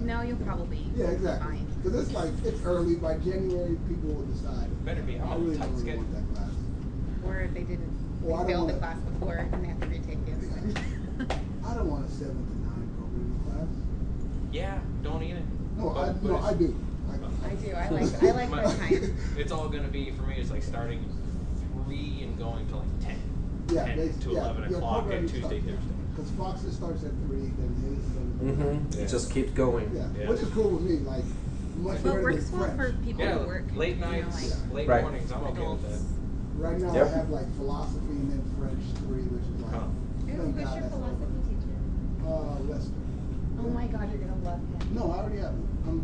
No, you'll probably Yeah, exactly. fine. Because it's like, it's early. By January, people will decide. Better be. I really don't really want that class. Or if they didn't Well, they failed the class before and they have to retake it. I don't want a 7 to 9 programming class. Yeah, don't eat it. No, I do. I do. I like that time. It's all gonna be for me. It's like starting 3 and going to like 10. Yeah, 10 to 11 o'clock on Tuesday, Thursday. Because Fox's starts at 3, then his. It just keeps going. Yeah, which is cool with me. Like, much Well, better it works than well French. for people Yeah, who work. late nights, late Right. mornings. I'm okay with that. Right now, Yep. I have like philosophy and then French 3, which is like. Huh. thank Who's God your that's philosophy teacher? over. Lester. Oh my God, you're gonna love him. No, I already have him. I'm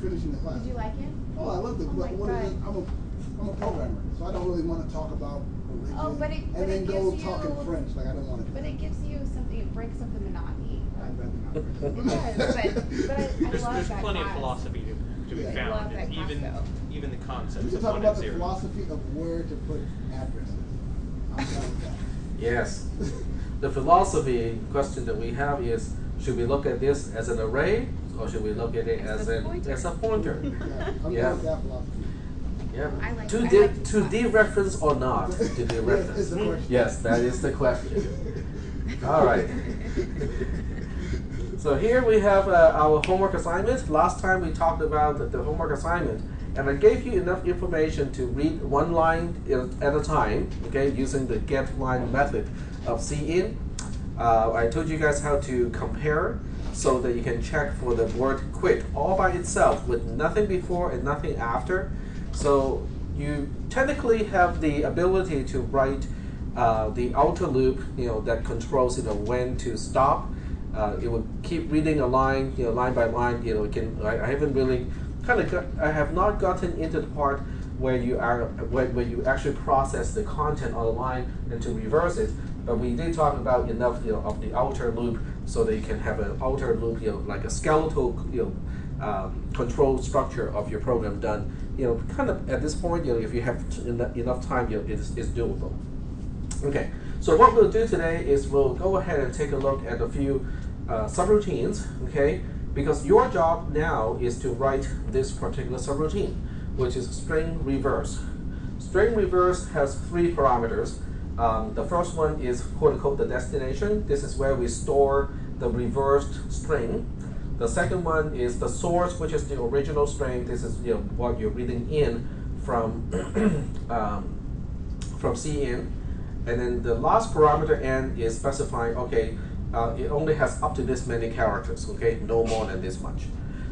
finishing the class. Did you like it? Oh, I love it. Oh But my what is it? God. I'm a programmer, so I don't really want to talk about religion. Oh, but it and then go gives talk in you- French. Like, I don't want to. But it gives you something. It breaks up the monotony. I'd rather not. It does, but I There's love that plenty of class. philosophy to be Yeah. I found. love that class, though. Even the We concepts can of talk 1 about and the 0. philosophy of where to put addresses. I'm done with that. Yes. The philosophy question that we have is, should we look at this as an array, or should we look at it as a pointer? Yeah, I'm Yeah. done with that philosophy. Yeah. I like- to I de- like to that. dereference or not to Yes, dereference? it's the question. Yes, that is the question. All right. So here we have our homework assignment. Last time we talked about the homework assignment, and I gave you enough information to read one line at a time, okay, using the get line method of cin. I told you guys how to compare so that you can check for the word quit all by itself with nothing before and nothing after. So you technically have the ability to write the outer loop, that controls, when to stop. It will keep reading a line, line by line. I haven't really I have not gotten into the part where you are where you actually process the content on the line and to reverse it. But we did talk about enough, of the outer loop so that you can have an outer loop, like a skeletal, control structure of your program done. Kind of at this point, if you have enough time, it's doable. Okay, so what we'll do today is we'll go ahead and take a look at a few subroutines, okay? Because your job now is to write this particular subroutine, which is string reverse. String reverse has 3 parameters. The first one is quote-unquote the destination. This is where we store the reversed string. The second one is the source, which is the original string. This is what you're reading in from cin. And then the last parameter n is specifying, okay, it only has up to this many characters, okay, no more than this much.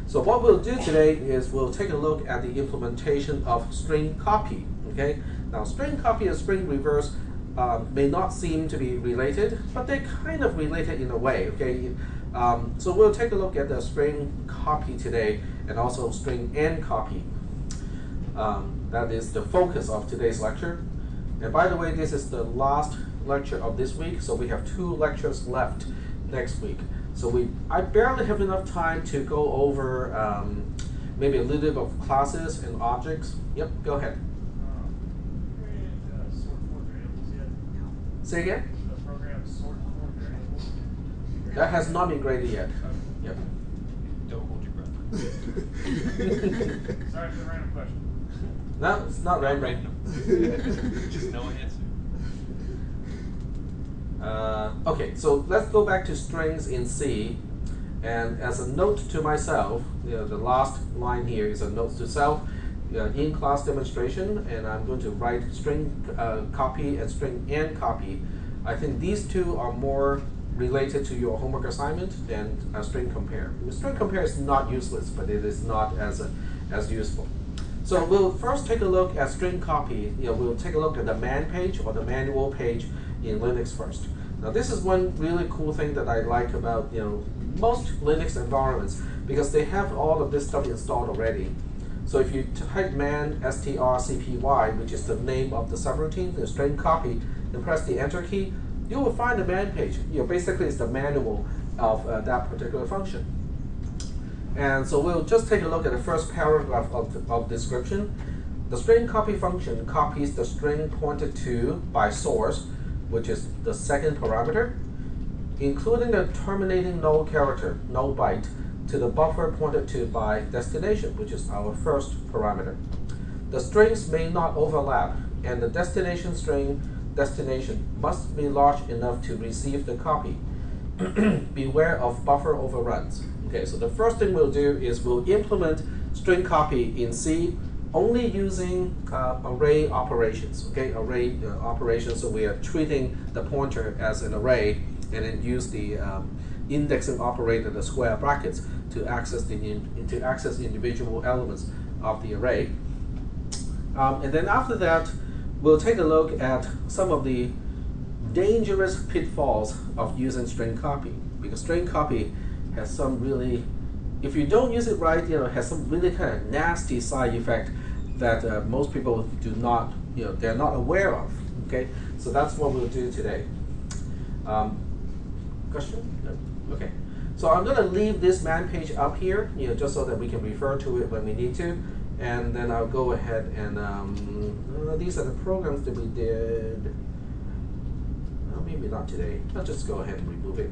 So what we'll do today is we'll take a look at the implementation of string copy, okay. Now string copy and string reverse may not seem to be related, but they're kind of related in a way, okay. So we'll take a look at the string copy today and also string n copy. That is the focus of today's lecture. And by the way, this is the last lecture of this week, so we have 2 lectures left next week. So I barely have enough time to go over maybe a little bit of classes and objects. Yep, go ahead. Say again? The program sort for variables. That has not been graded yet. Yep. Don't hold your breath. Sorry for the random question. No, it's not Not random. Just no answer. Okay, so let's go back to strings in C. And as a note to myself, the last line here is a note to self in class demonstration, and I'm going to write string copy and string n copy. I think these 2 are more related to your homework assignment than string compare. String compare is not useless, but it is not as useful. So we'll first take a look at string copy. We'll take a look at the man page or the manual page in Linux first. Now this is one really cool thing that I like about most Linux environments, because they have all of this stuff installed already. So if you type man strcpy, which is the name of the subroutine, the string copy, and press the enter key, you will find the man page. Basically it's the manual of that particular function. And so we'll just take a look at the first paragraph of description. The string copy function copies the string pointed to by source, which is the second parameter, including the terminating null character, null byte, to the buffer pointed to by destination, which is our first parameter. The strings may not overlap, and the destination string destination must be large enough to receive the copy. Beware of buffer overruns. Okay, so the first thing we'll do is we'll implement string copy in C only using array operations. Okay, array operations. So we are treating the pointer as an array, and then use the indexing operator, the square brackets, to access the individual elements of the array. And then after that, we'll take a look at some of the dangerous pitfalls of using string copy, because string copy has some really, if you don't use it right, has some really kind of nasty side effect that most people do not, they're not aware of. Okay, so that's what we'll do today. Question? No? Okay. So I'm going to leave this man page up here, just so that we can refer to it when we need to, and then I'll go ahead and these are the programs that we did. Maybe not today. I'll just go ahead and remove it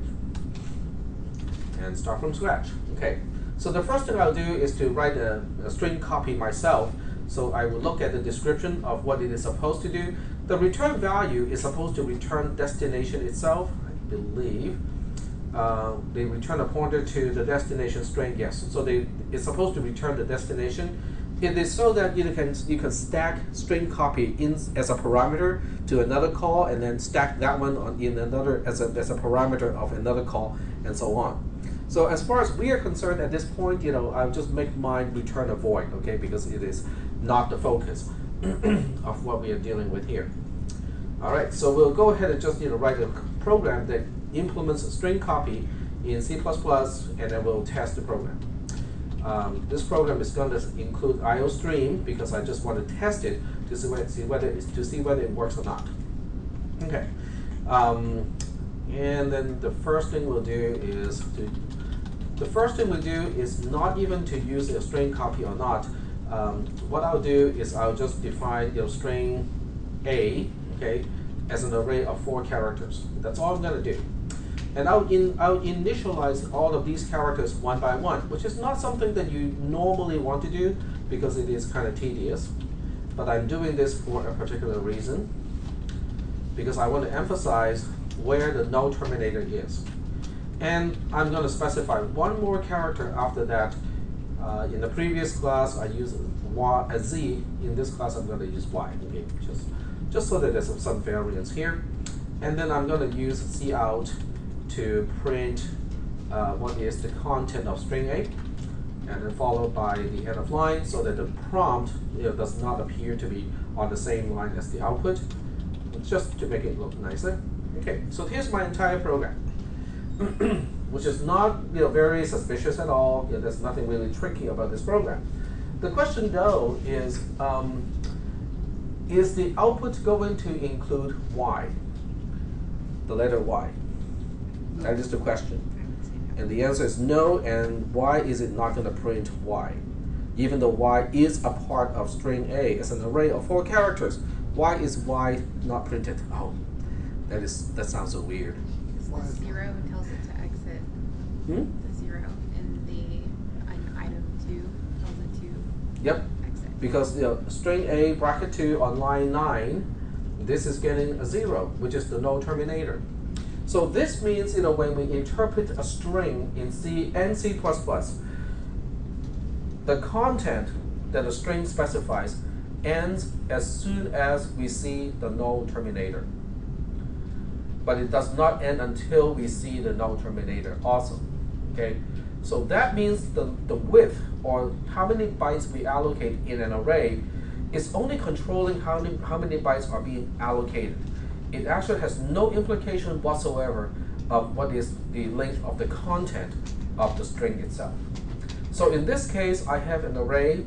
and start from scratch. Okay. So the first thing I'll do is to write a string copy myself. So I will look at the description of what it is supposed to do. The return value is supposed to return destination itself, I believe. They return a pointer to the destination string, yes. So it's supposed to return the destination. It is so that you can stack string copy in as a parameter to another call, and then stack that one in another as a parameter of another call, and so on. So as far as we are concerned at this point, I'll just make mine return a void, okay, because it is not the focus of what we are dealing with here. All right, so we'll go ahead and just write a program that implements a string copy in C++, and then we'll test the program. This program is going to include IOStream because I just want to test it to see whether it works or not. Okay, and then the first thing we'll do is not even to use a string copy or not. What I'll do is I'll just define string A, okay, as an array of 4 characters. That's all I'm going to do. And I'll initialize all of these characters one by one, which is not something that you normally want to do because it is kind of tedious. But I'm doing this for a particular reason, because I want to emphasize where the no terminator is. And I'm going to specify one more character after that. In the previous class, I used a Z. In this class, I'm going to use Y. Okay, just so that there's some variance here. And then I'm going to use cout to print what is the content of string A, and then followed by the end of line, so that the prompt does not appear to be on the same line as the output, just to make it look nicer. Okay, so here's my entire program, which is not very suspicious at all. There's nothing really tricky about this program. The question though is the output going to include Y, the letter Y? That is the question. And the answer is no, and why is it not going to print Y? Even though Y is a part of string A, it's an array of 4 characters. Why is Y not printed? Oh, that sounds so weird. The 0 tells it to exit. The 0 in item 2 tells it to exit. Because string A bracket 2 on line 9, this is getting a 0, which is the no terminator. So this means, when we interpret a string in C and C++, the content that a string specifies ends as soon as we see the no terminator. But it does not end until we see the no terminator also. Okay? So that means the width, or how many bytes we allocate in an array, is only controlling how many bytes are being allocated. It actually has no implication whatsoever of what is the length of the content of the string itself. So in this case, I have an array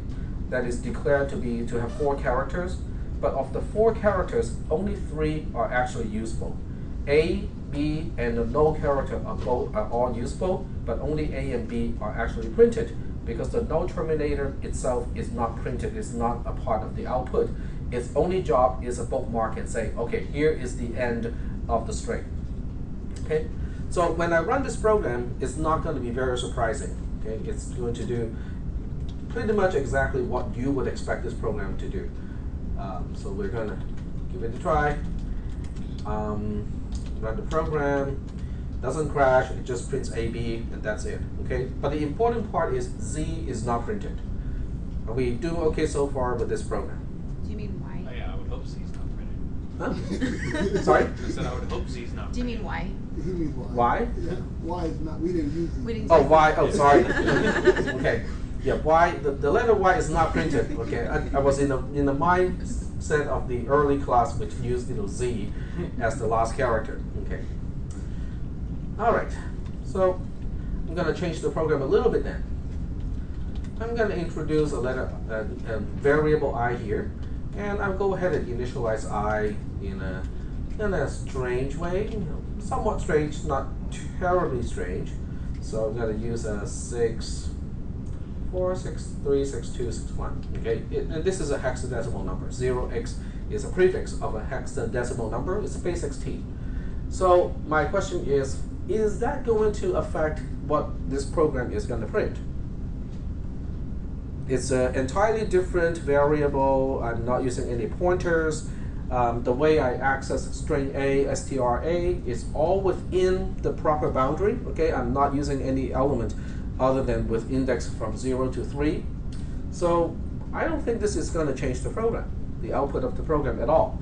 that is declared to have 4 characters, but of the 4 characters, only 3 are actually useful. A, B, and the no character are all useful, but only A and B are actually printed, because the no terminator itself is not printed, it's not a part of the output. Its only job is a bookmark and say, okay, here is the end of the string. Okay, so when I run this program, it's not going to be very surprising. Okay, it's going to do pretty much exactly what you would expect this program to do. So we're going to give it a try. Run the program. Doesn't crash, it just prints AB, and that's it. Okay, but the important part is Z is not printed. Are we doing okay so far with this program? Do you mean why? Oh yeah, I would hope Z's not printed. Huh? Sorry? I said I would hope Z's not Do you printed. mean why? He means why? Why? Yeah, why is not, we didn't use it. We didn't Oh, use Y. it. Oh, sorry. Okay. Yeah, Y. The letter Y is not printed. Okay. I was in the mindset of the early class, which used Z as the last character. Okay. All right. So I'm going to change the program a little bit then. I'm going to introduce a variable I here, and I'll go ahead and initialize I in a strange way, somewhat strange, not terribly strange. So I'm going to use a 6, 4, 6, 3, 6, 2, 6, 1. Okay, and this is a hexadecimal number. 0x is a prefix of a hexadecimal number. It's base 16. So my question is that going to affect what this program is going to print? It's an entirely different variable. I'm not using any pointers. The way I access string A, STRA is all within the proper boundary. Okay, I'm not using any element other than with index from 0 to 3. So I don't think this is going to change the program, the output of the program at all.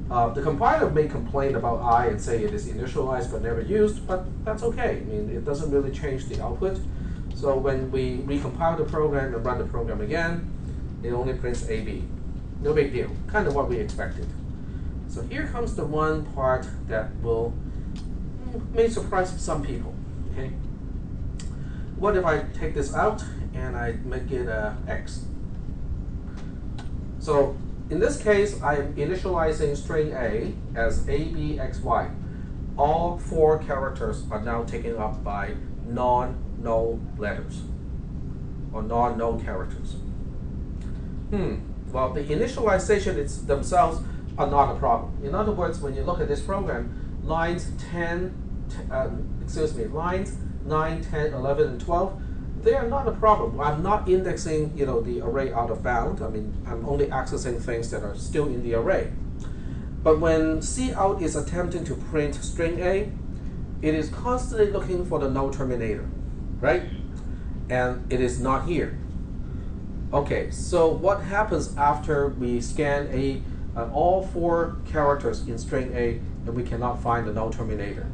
The compiler may complain about I and say it is initialized but never used, but that's okay. I mean, it doesn't really change the output. So when we recompile the program and run the program again, it only prints AB. No big deal, kind of what we expected. So here comes the one part that may surprise some people. Okay. What if I take this out and I make it a X? So in this case, I'm initializing string A as ABXY. All 4 characters are now taken up by non-null letters or non-null characters. Well, the initialization themselves are not a problem. In other words, when you look at this program, lines 9, 10, 11, and 12, they are not a problem. I'm not indexing, the array out of bound. I mean, I'm only accessing things that are still in the array. But when cout is attempting to print string A, it is constantly looking for the null terminator, right? And it is not here. Okay, so what happens after we scan all 4 characters in string A and we cannot find the null terminator?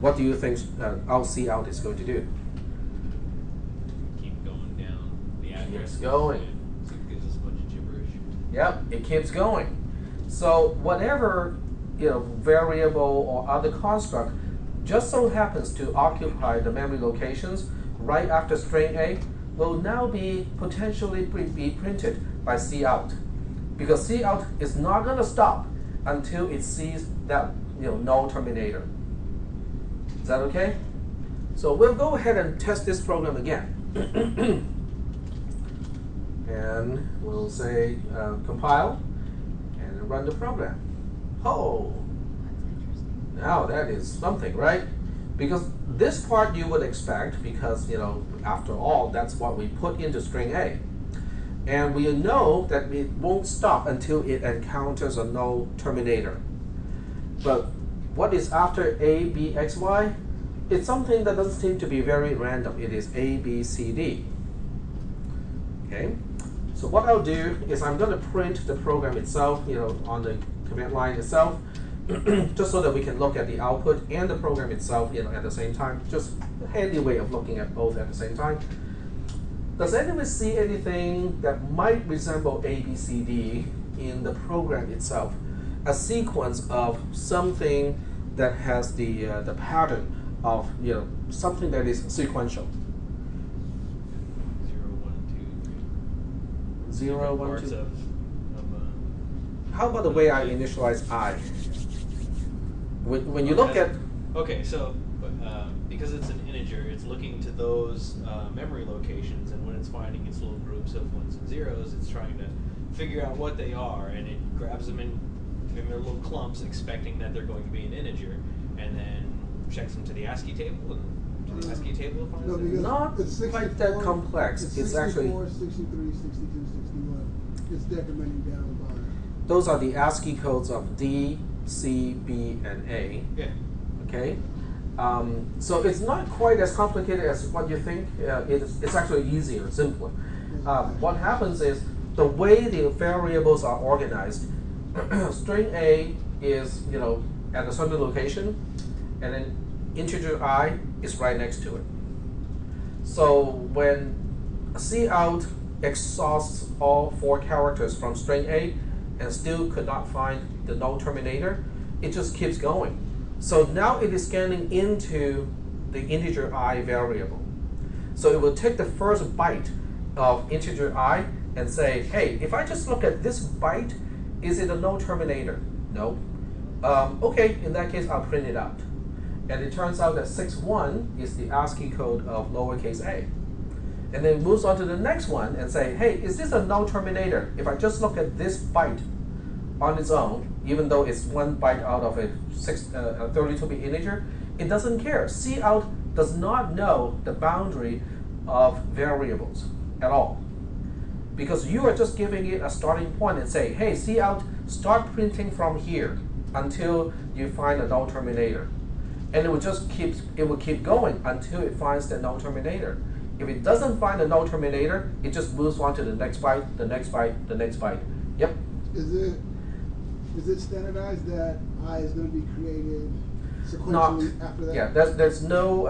What do you think cout is going to do? Keep going down the address. Keeps going. So it gives us a bunch of gibberish. Yep, it keeps going. So whatever variable or other construct just so happens to occupy the memory locations right after string A will now be potentially be printed by cout, because cout is not going to stop until it sees that null terminator. Is that okay? So we'll go ahead and test this program again. And we'll say compile and run the program. Oh, That's interesting. now that is something, right? Because this part you would expect, because after all, that's what we put into string A. And we know that it won't stop until it encounters a null terminator. But what is after A, B, X, Y? It's something that doesn't seem to be very random. It is A, B, C, D. Okay? So what I'll do is I'm going to print the program itself, on the command line itself, just so that we can look at the output and the program itself, at the same time. Just a handy way of looking at both at the same time. Does anyone see anything that might resemble A, B, C, D in the program itself? A sequence of something that has the pattern of something that is sequential. 0, 1, 2. 0, 1, 2. How about the way I initialize I? When you look at Okay, so because it's an integer, it's looking to those memory locations, and when it's finding its little groups of 1s and 0s, it's trying to figure out what they are, and it grabs them in their little clumps, expecting that they're going to be an integer, and then checks them to the ASCII table and in the ASCII table finds No, it? because Not it's quite 64, that complex. It's 64, actually 63, 62, 61. It's decrementing down the line. those are the ASCII codes of D, C, B, and A. Yeah. Okay, so it's not quite as complicated as what you think. It's actually easier, simpler. What happens is the way the variables are organized. String A is at a certain location, and then integer I is right next to it. So when cout exhausts all 4 characters from string A and still could not find the null terminator, it just keeps going. So now it is scanning into the integer I variable. So it will take the first byte of integer I and say, hey, if I just look at this byte, is it a null terminator? No. Okay, in that case, I'll print it out. And it turns out that 61 is the ASCII code of lowercase a. And then it moves on to the next one and say, hey, is this a null terminator? If I just look at this byte on its own, even though it's 1 byte out of a 32-bit integer, it doesn't care. Cout does not know the boundary of variables at all. Because you are just giving it a starting point and say, hey, cout, start printing from here until you find a null terminator. And it will keep going until it finds the null terminator. If it doesn't find the null terminator, it just moves on to the next byte, the next byte, the next byte. Yep. Is it standardized that I is going to be created sequentially after that? Yeah, there's no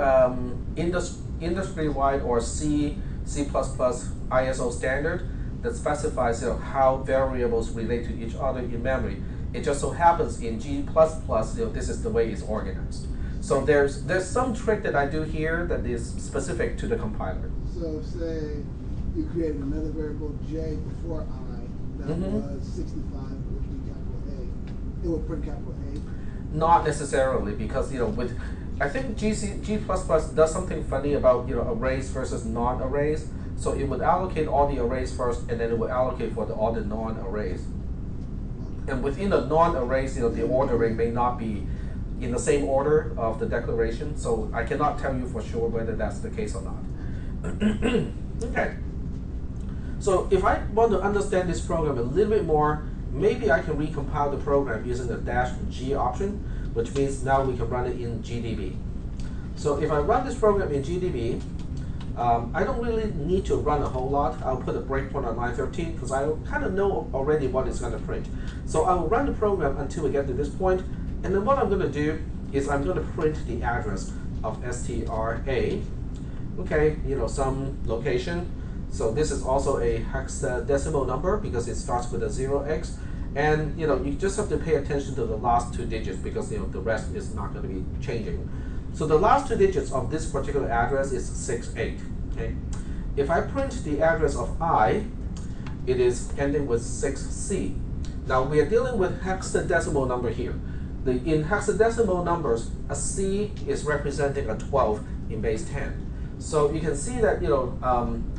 industry-wide or C++ ISO standard that specifies how variables relate to each other in memory. It just so happens in G++, this is the way it's organized. So there's some trick that I do here that is specific to the compiler. So say you created another variable J before I that was 65, which would be capital A. It would print capital A. Not necessarily, because I think G++ does something funny about arrays versus non-arrays. So it would allocate all the arrays first, and then it would allocate for all the non-arrays. And within the non-arrays, the ordering may not be in the same order of the declaration. So I cannot tell you for sure whether that's the case or not. Okay. So if I want to understand this program a little bit more, maybe I can recompile the program using the -G option, which means now we can run it in GDB. So if I run this program in GDB, I don't really need to run a whole lot. I'll put a breakpoint on line 13 because I kind of know already what it's going to print. So I will run the program until we get to this point, and then what I'm going to do is I'm going to print the address of STRA. Okay, some location. So this is also a hexadecimal number because it starts with a 0x. And you just have to pay attention to the last 2 digits because the rest is not going to be changing. So the last 2 digits of this particular address is 68. Okay, if I print the address of I, it is ending with 6C. Now we are dealing with hexadecimal number here. In hexadecimal numbers, a C is representing a 12 in base 10. So you can see that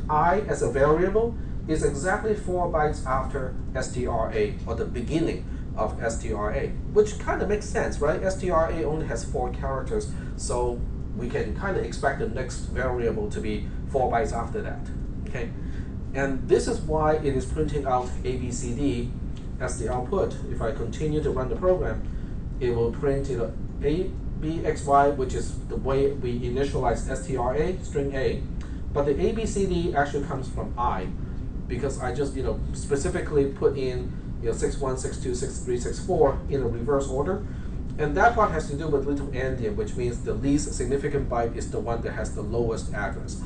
I as a variable is exactly 4 bytes after STRA, or the beginning of STRA, which kind of makes sense, right? STRA only has 4 characters, so we can kind of expect the next variable to be 4 bytes after that. Okay, and this is why it is printing out ABCD as the output. If I continue to run the program, it will print ABXY, which is the way we initialize STRA, string A, but the ABCD actually comes from I, because I just specifically put in 61, 62, 63, 64 in a reverse order, and that part has to do with little endian, which means the least significant byte is the one that has the lowest address.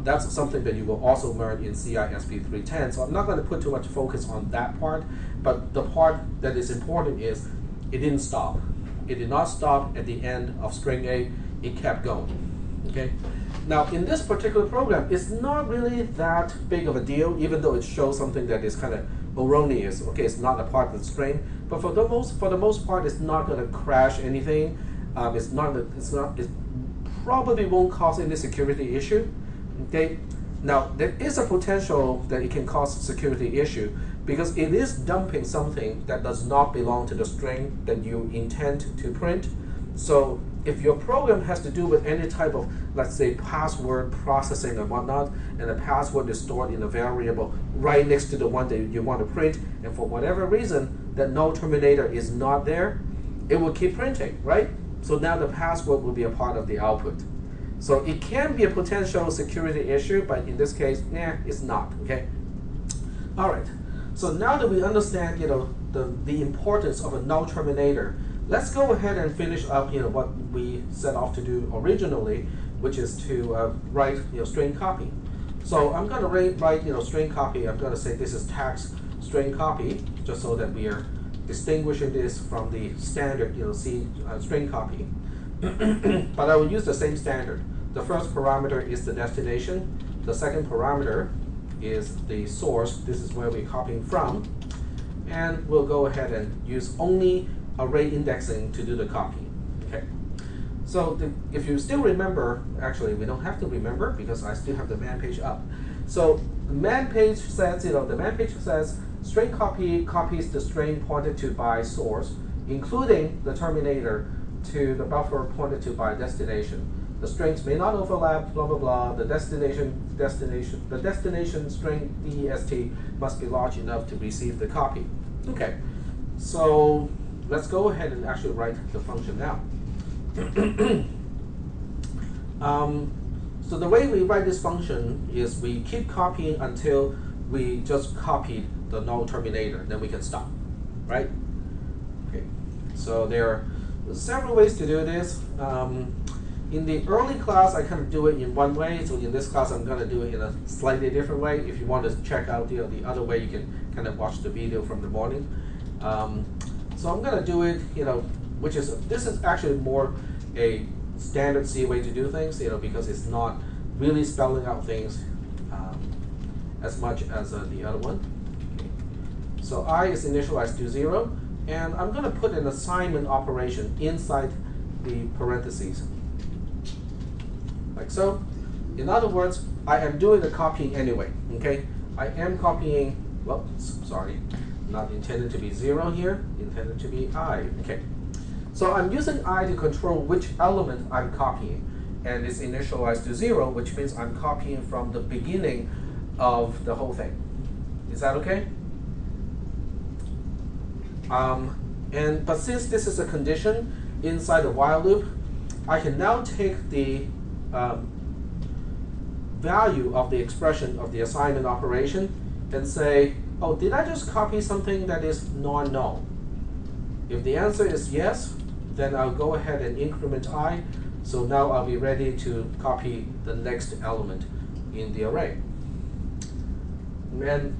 That's something that you will also learn in CISP 310, so I'm not going to put too much focus on that part, but the part that is important is it didn't stop. It did not stop at the end of string A, it kept going. Okay. Now in this particular program, it's not really that big of a deal, even though it shows something that is kind of erroneous. Okay, it's not a part of the string, but for the most part, it's not going to crash anything. It probably won't cause any security issue. Okay. Now there is a potential that it can cause security issue because it is dumping something that does not belong to the string that you intend to print. So if your program has to do with any type of, let's say, password processing and whatnot, and the password is stored in a variable right next to the one that you want to print, and for whatever reason that null terminator is not there, it will keep printing, right? So now the password will be a part of the output. So it can be a potential security issue, but in this case, it's not, okay? All right, so now that we understand, the importance of a null terminator, let's go ahead and finish up, what we set off to do originally, which is to write, string copy. So I'm going to write, string copy. I'm going to say this is text string copy, just so that we are distinguishing this from the standard, C string copy. But I will use the same standard. The first parameter is the destination. The second parameter is the source. This is where we're copying from. And we'll go ahead and use only array indexing to do the copy. Okay. So if you still remember, actually we don't have to remember because I still have the man page up. So the man page says, string copy copies the string pointed to by source, including the terminator, to the buffer pointed to by destination. The strings may not overlap, blah blah blah. The destination string dest must be large enough to receive the copy. Okay, so let's go ahead and actually write the function now. So the way we write this function is we keep copying until we just copied the null terminator, then we can stop, right? Okay, so there are several ways to do this. In the early class, I kind of do it in one way. So in this class, I'm going to do it in a slightly different way. If you want to check out the other way, you can kind of watch the video from the morning. So I'm going to do it, this is actually more a standard C way to do things, because it's not really spelling out things as much as the other one. Okay. So I is initialized to 0, and I'm going to put an assignment operation inside the parentheses. Like so. In other words, I am doing the copying anyway, okay? I am copying, well, sorry, not intended to be 0 here, intended to be I, okay? So I'm using I to control which element I'm copying, and it's initialized to 0, which means I'm copying from the beginning of the whole thing. Is that okay? But since this is a condition inside the while loop, I can now take the value of the expression of the assignment operation and say, oh, did I just copy something that is non-null? If the answer is yes, then I'll go ahead and increment I. So now I'll be ready to copy the next element in the array. And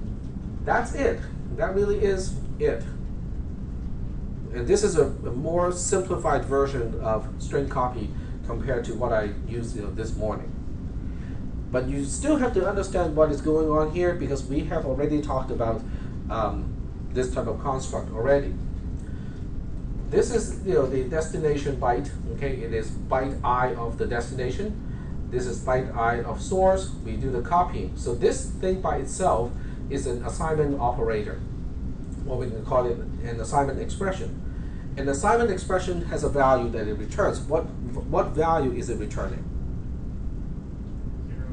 that's it. That really is it. And this is a more simplified version of string copy compared to what I used this morning. But you still have to understand what is going on here because we have already talked about this type of construct already. This is the destination byte. Okay, it is byte I of the destination. This is byte I of source. We do the copying. So this thing by itself is an assignment operator, or we can call it an assignment expression. An assignment expression has a value that it returns. What value is it returning? 0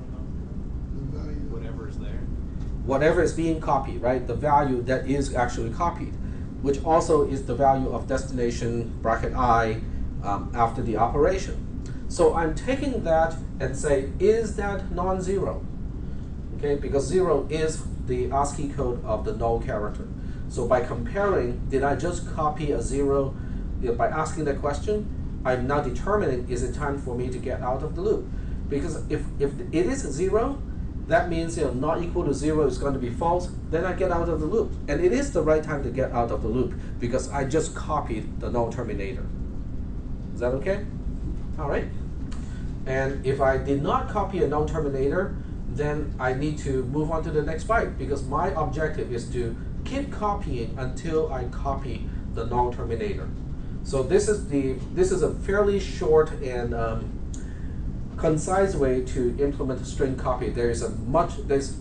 and The value. Whatever is there. Whatever is being copied, right? The value that is actually copied, which also is the value of destination bracket I after the operation. So I'm taking that and say, is that non-zero? Okay, because 0 is the ASCII code of the null character. So by comparing, did I just copy a 0? By asking that question, I'm now determining, is it time for me to get out of the loop? Because if it is 0, that means not equal to 0 is going to be false, then I get out of the loop. And it is the right time to get out of the loop because I just copied the null terminator. Is that okay? All right. And if I did not copy a null terminator, then I need to move on to the next byte because my objective is to keep copying until I copy the null terminator. So this is a fairly short and concise way to implement string copy. There's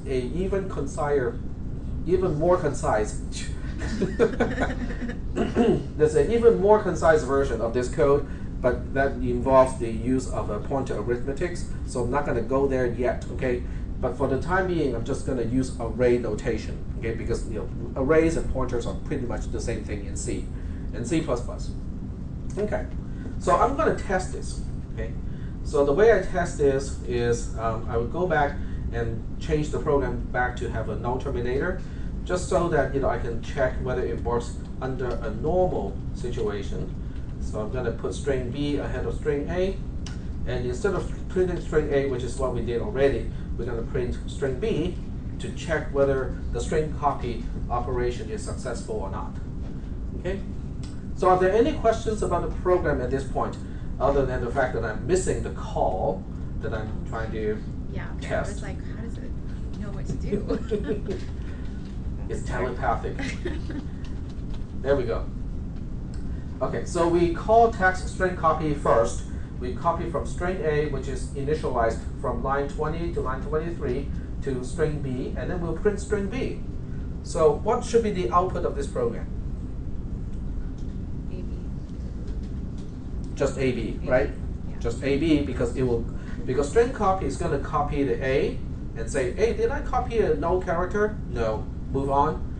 even more concise. There's an even more concise version of this code but that involves the use of pointer arithmetics, so I'm not going to go there yet, okay? But for the time being, I'm just going to use array notation, okay? Because arrays and pointers are pretty much the same thing in C and C++. Okay, so I'm going to test this, okay? So the way I test this is I would go back and change the program back to have a null terminator, just so that I can check whether it works under a normal situation. So I'm going to put string B ahead of string A, and instead of printing string A, which is what we did already, we're going to print string B to check whether the string copy operation is successful or not. Okay? So are there any questions about the program at this point, other than the fact that I'm missing the call that I'm trying to test? I was like, how does it know what to do? It's telepathic. There we go. Okay, so we call text string copy first. We copy from string A, which is initialized from line 20 to line 23, to string B, and then we'll print string B. So what should be the output of this program? AB. Just AB, right? Yeah. Just AB, because string copy is going to copy the A and say, hey, did I copy a null character? No. Move on.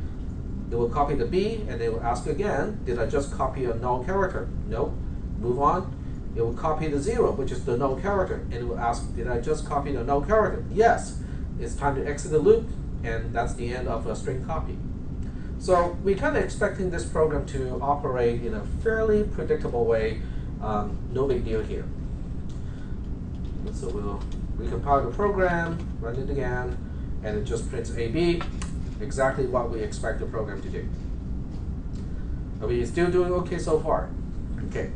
It will copy the B, and it will ask again, did I just copy a null character? No. Move on. It will copy the 0, which is the null character, and it will ask, did I just copy the null character? Yes. It's time to exit the loop, and that's the end of a string copy. So we're kind of expecting this program to operate in a fairly predictable way. No big deal here. So we'll recompile the program, run it again, and it just prints AB, exactly what we expect the program to do. Are we still doing okay so far? Okay.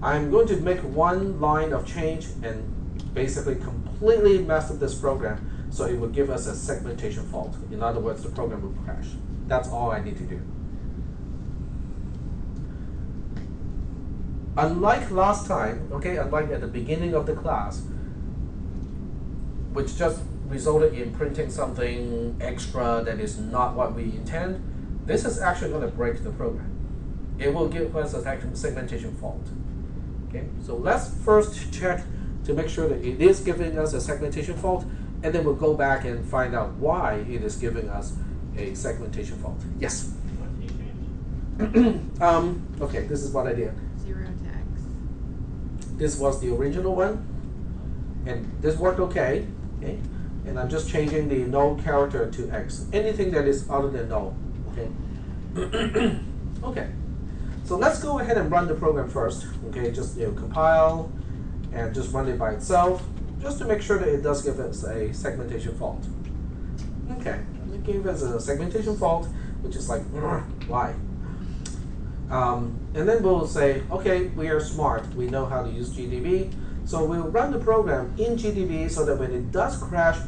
I'm going to make one line of change and basically completely mess up this program, so it will give us a segmentation fault. In other words, the program will crash. That's all I need to do. Unlike last time, okay, unlike at the beginning of the class, which just resulted in printing something extra that is not what we intend, this is actually going to break the program. It will give us a segmentation fault. Okay, so let's first check to make sure that it is giving us a segmentation fault, and then we'll go back and find out why it is giving us a segmentation fault. Yes? What do you change? Okay, this is what I did. 0 to X. This was the original one, and this worked okay. Okay, and I'm just changing the null character to X. Anything that is other than null. Okay. Okay. So let's go ahead and run the program first. Okay, just compile and just run it by itself, just to make sure that it does give us a segmentation fault. Okay, it gave us a segmentation fault, which is like, why? And then we'll say, okay, we are smart. We know how to use GDB. So we'll run the program in GDB so that when it does crash,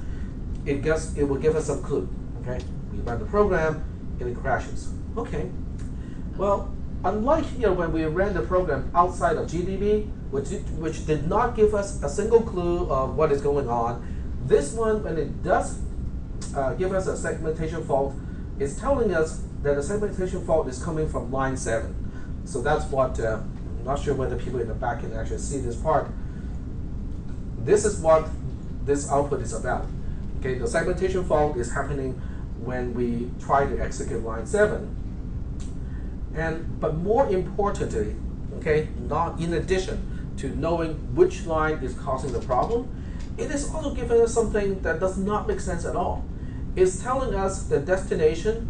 it will give us some clue. Okay, we run the program and it crashes. Okay, well, unlike when we ran the program outside of GDB, which did not give us a single clue of what is going on, this one, when it does give us a segmentation fault, it's telling us that the segmentation fault is coming from line 7. So that's what, I'm not sure whether people in the back can actually see this part. This is what this output is about. Okay, the segmentation fault is happening when we try to execute line 7. But more importantly, okay, not in addition to knowing which line is causing the problem, it is also giving us something that does not make sense at all. It's telling us the destination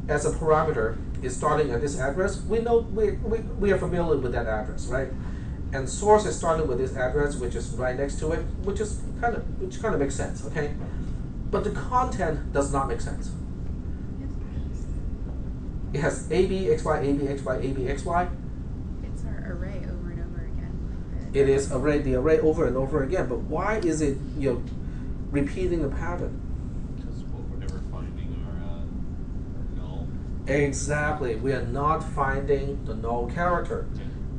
as a parameter is starting at this address. We know we are familiar with that address, right? And source is starting with this address, which is right next to it, which kind of makes sense, okay? But the content does not make sense. It has AB, XY, AB, XY, AB, XY. It's our array over and over again. It is the array over and over again, but why is it repeating the pattern? Because we're never finding our null. Exactly, we are not finding the null character.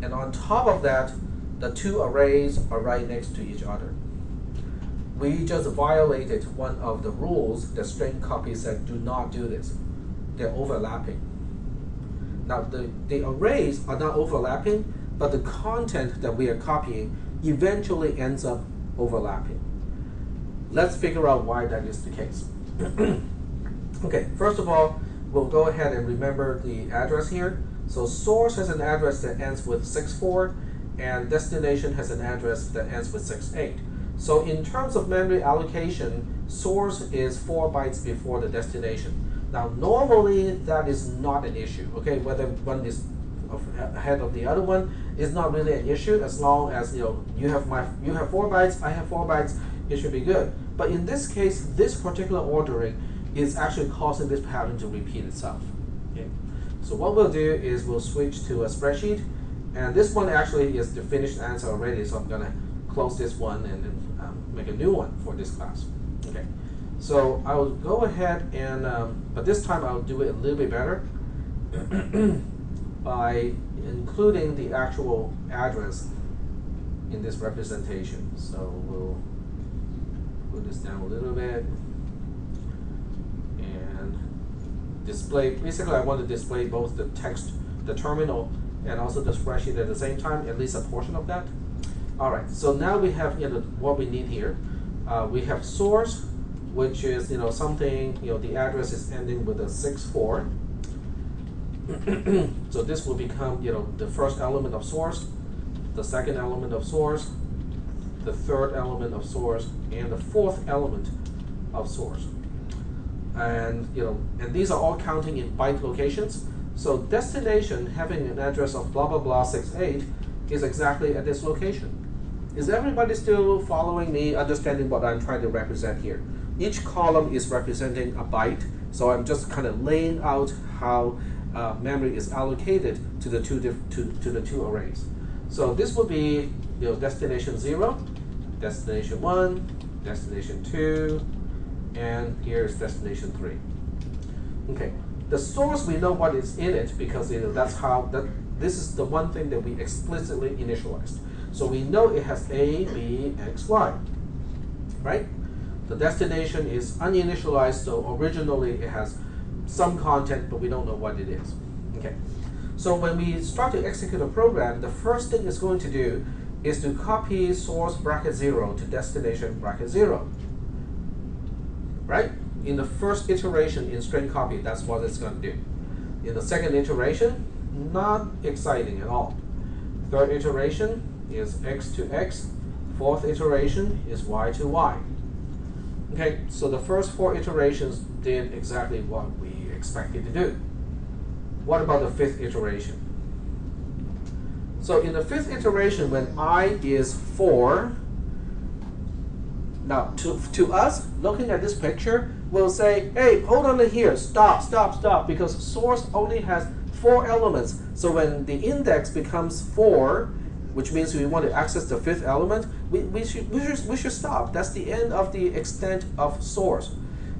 And on top of that, the two arrays are right next to each other. We just violated one of the rules that string copy said do not do this. They're overlapping. Now the arrays are not overlapping, but the content that we are copying eventually ends up overlapping. Let's figure out why that is the case. Okay, first of all, we'll go ahead and remember the address here. So source has an address that ends with 64, and destination has an address that ends with 68. So in terms of memory allocation, source is 4 bytes before the destination. Now normally that is not an issue, okay? Whether one is ahead of the other one is not really an issue, as long as you have 4 bytes, I have 4 bytes, it should be good. But in this case, this particular ordering is actually causing this pattern to repeat itself. Okay? So what we'll do is we'll switch to a spreadsheet, and this one actually is the finished answer already, so I'm gonna close this one and then make a new one for this class. Okay, so I'll go ahead and, but this time I'll do it a little bit better by including the actual address in this representation. So we'll put this down a little bit and display, basically I want to display both the text, the terminal, and also the spreadsheet at the same time, at least a portion of that. All right, so now we have what we need here. We have source, which is something, the address is ending with a 64. So this will become the first element of source, the second element of source, the third element of source, and the fourth element of source. And and these are all counting in byte locations. So destination having an address of blah blah blah 68 is exactly at this location. Is everybody still following me, understanding what I'm trying to represent here? Each column is representing a byte, so I'm just kind of laying out how memory is allocated to the two arrays. So this will be destination 0, destination 1, destination 2, and here's destination 3. Okay, the source, we know what is in it because this is the one thing that we explicitly initialized. So we know it has A, B, X, Y, right? The destination is uninitialized, so originally it has some content, but we don't know what it is. Okay, so when we start to execute a program, the first thing it's going to do is to copy source bracket 0 to destination bracket 0, right? In the first iteration in string copy, that's what it's going to do. In the second iteration, not exciting at all. Third iteration is X to X. Fourth iteration is Y to Y. Okay, so the first 4 iterations did exactly what we expected to do. What about the 5th iteration? So in the 5th iteration, when I is 4, now to us, looking at this picture, we'll say, hey, hold on here, stop, because source only has 4 elements. So when the index becomes 4, which means we want to access the 5th element, we should stop. That's the end of the extent of source.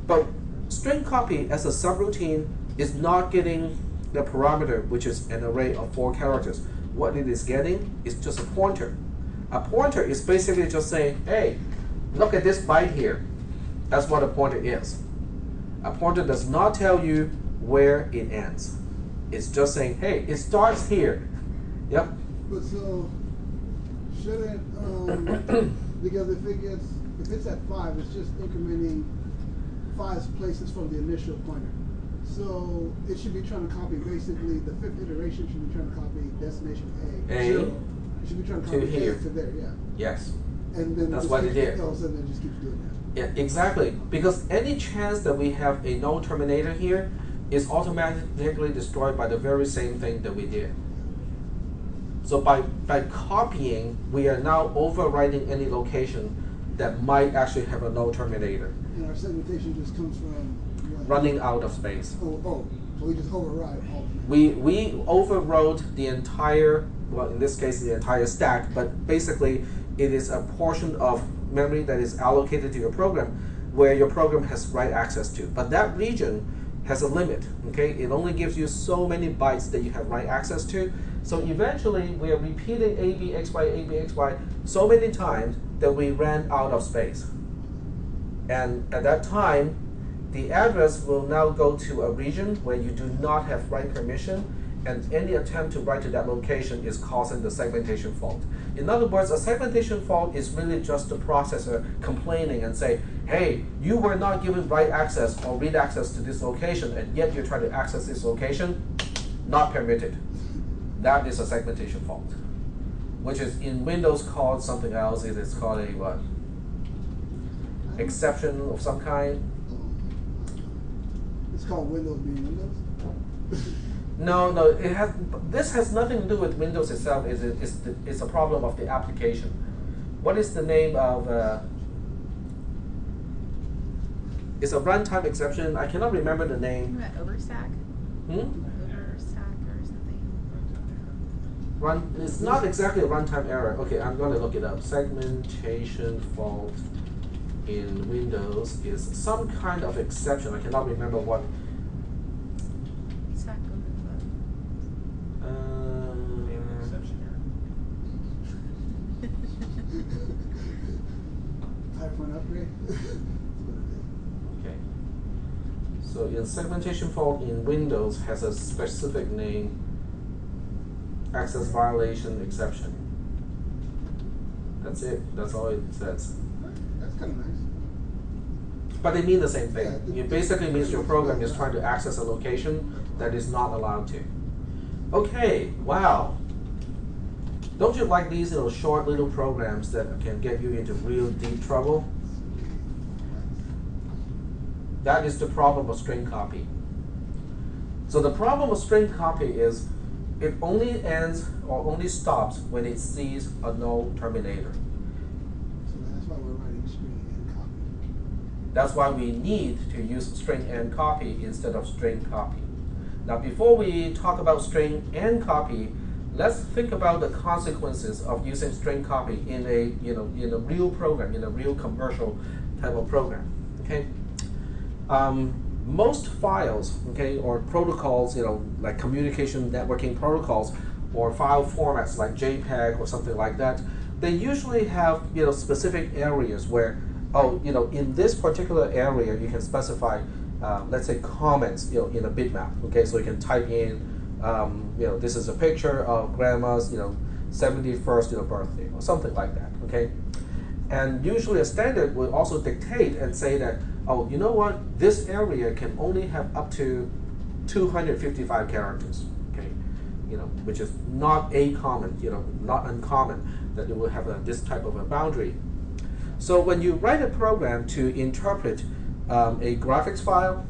But string copy as a subroutine is not getting the parameter, which is an array of 4 characters. What it is getting is just a pointer. A pointer is basically just saying, hey, look at this byte here. That's what a pointer is. A pointer does not tell you where it ends. It's just saying, hey, it starts here. Yep. But so shouldn't because if it's at 5, it's just incrementing 5 places from the initial pointer. So it should be trying to copy basically the 5th iteration should be trying to copy destination A. A 0. It should be trying to copy here. A to there, yeah. Yes. And then that's what it did. And then just keeps doing that. Yeah, exactly. Because any chance that we have a no terminator here is automatically destroyed by the very same thing that we did. So by copying, we are now overwriting any location that might actually have a no terminator. And our segmentation just comes from what? Running out of space. So we just override all of them. We overwrote the entire, well, in this case, the entire stack, but basically it is a portion of memory that is allocated to your program where your program has write access to. But that region has a limit, okay? It only gives you so many bytes that you have write access to. So eventually we are repeating ABXY so many times that we ran out of space. And at that time, the address will now go to a region where you do not have write permission, and any attempt to write to that location is causing the segmentation fault. In other words, a segmentation fault is really just the processor complaining and say, hey, you were not given write access or read access to this location, and yet you're trying to access this location, not permitted. That is a segmentation fault, which is in Windows called something else. It is called a what? Exception of some kind. It's called Windows being Windows. No, it has. This has nothing to do with Windows itself. It's a problem of the application. What is the name of? It's a runtime exception. I cannot remember the name. Overstack. Overstack or something. It's not exactly a runtime error. Okay, I'm going to look it up. Segmentation fault in Windows is some kind of exception. I cannot remember what. Stack Time for an upgrade. Okay. So in segmentation fault in Windows has a specific name. Access violation exception. That's it. That's all it says. That's kind of nice. But they mean the same thing. Yeah, It basically means your program is trying to access a location that is not allowed to. Okay, wow. Don't you like these short little programs that can get you into real deep trouble? That is the problem of string copy. So the problem of string copy is it only ends or only stops when it sees a null terminator. So that's why we're writing string and copy. That's why we need to use string and copy instead of string copy. Now, before we talk about string and copy, let's think about the consequences of using string copy in a real program, in a real commercial type of program. Okay. Most files, okay, or protocols, like communication networking protocols, or file formats like JPEG or something like that, they usually have specific areas where, in this particular area you can specify, let's say comments, in a bitmap. Okay, so you can type in, this is a picture of grandma's, 71st birthday or something like that. Okay, and usually a standard will also dictate and say that, oh, you know what? This area can only have up to 255 characters. Okay, which is not not uncommon that it will have this type of a boundary. So when you write a program to interpret a graphics file,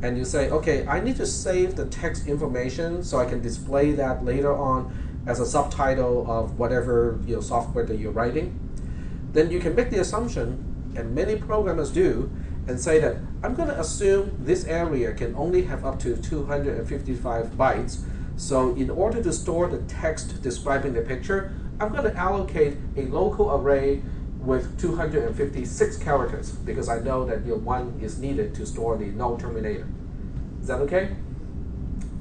and you say, okay, I need to save the text information so I can display that later on as a subtitle of whatever software that you're writing, then you can make the assumption, and many programmers do, and say that I'm going to assume this area can only have up to 255 bytes. So in order to store the text describing the picture, I'm going to allocate a local array with 256 characters because I know that one is needed to store the null terminator. Is that okay?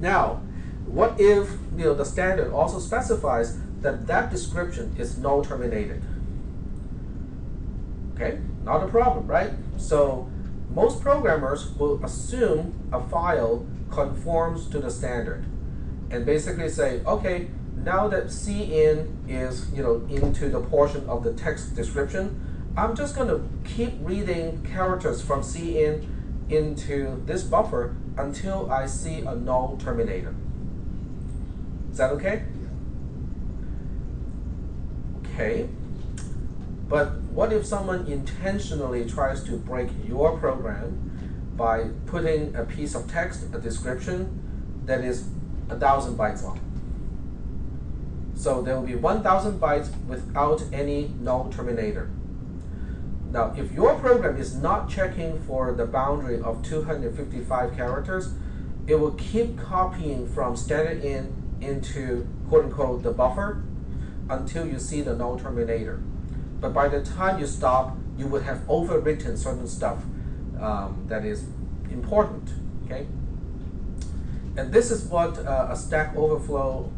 Now, what if the standard also specifies that that description is null terminated? Okay, not a problem, right? So most programmers will assume a file conforms to the standard and basically say, okay, now that cin is into the portion of the text description, I'm just going to keep reading characters from cin into this buffer until I see a null terminator. Is that okay? Okay. But what if someone intentionally tries to break your program by putting a piece of text, a description, that is 1,000 bytes long? So there will be 1,000 bytes without any null terminator. Now, if your program is not checking for the boundary of 255 characters, it will keep copying from standard in into quote-unquote the buffer until you see the null terminator. But by the time you stop, you would have overwritten certain stuff that is important. Okay, and this is what a Stack Overflow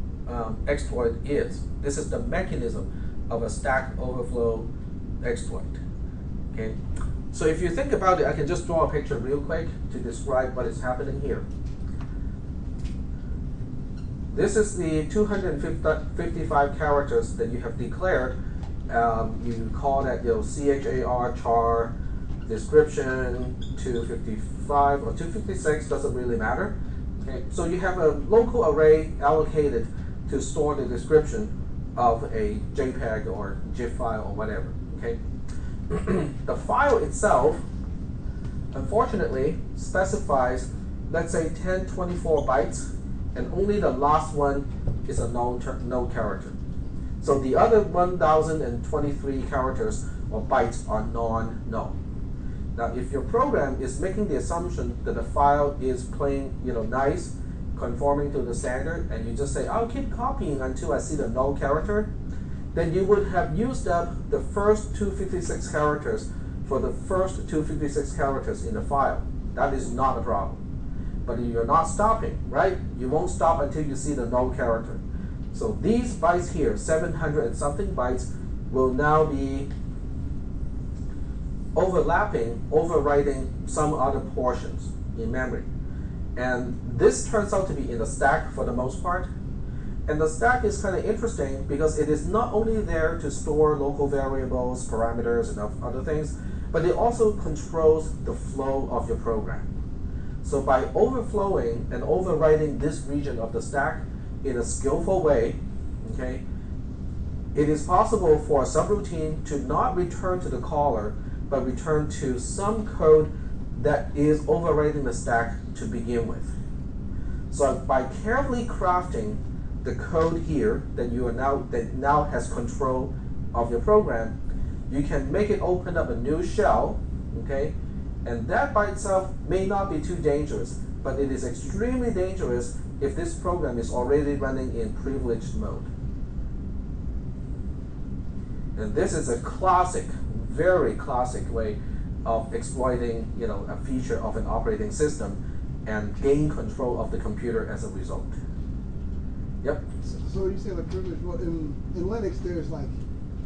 exploit is. This is the mechanism of a Stack Overflow exploit. Okay, so if you think about it, I can just draw a picture real quick to describe what is happening here. This is the 255 characters that you have declared. You call that char description 255 or 256, doesn't really matter. Okay, so you have a local array allocated to store the description of a JPEG or GIF file or whatever. Okay, the file itself, unfortunately, specifies, let's say, 1024 bytes, and only the last one is a null character. So the other 1023 characters or bytes are non-null. Now, if your program is making the assumption that the file is playing, nice, conforming to the standard, and you just say, I'll keep copying until I see the null character, then you would have used up the first 256 characters for the first 256 characters in the file. That is not a problem. But you're not stopping, right? You won't stop until you see the null character. So these bytes here, 700 and something bytes, will now be overwriting some other portions in memory. And this turns out to be in the stack for the most part. And the stack is kind of interesting because it is not only there to store local variables, parameters, and other things, but it also controls the flow of your program. So by overflowing and overwriting this region of the stack in a skillful way, okay, it is possible for a subroutine to not return to the caller, but return to some code that is overwriting the stack to begin with. So by carefully crafting the code here that now has control of your program, you can make it open up a new shell, okay? And that by itself may not be too dangerous, but it is extremely dangerous if this program is already running in privileged mode. And this is a classic, very classic way of exploiting, a feature of an operating system and gain control of the computer as a result. Yep. So you say like privilege, well, in Linux there's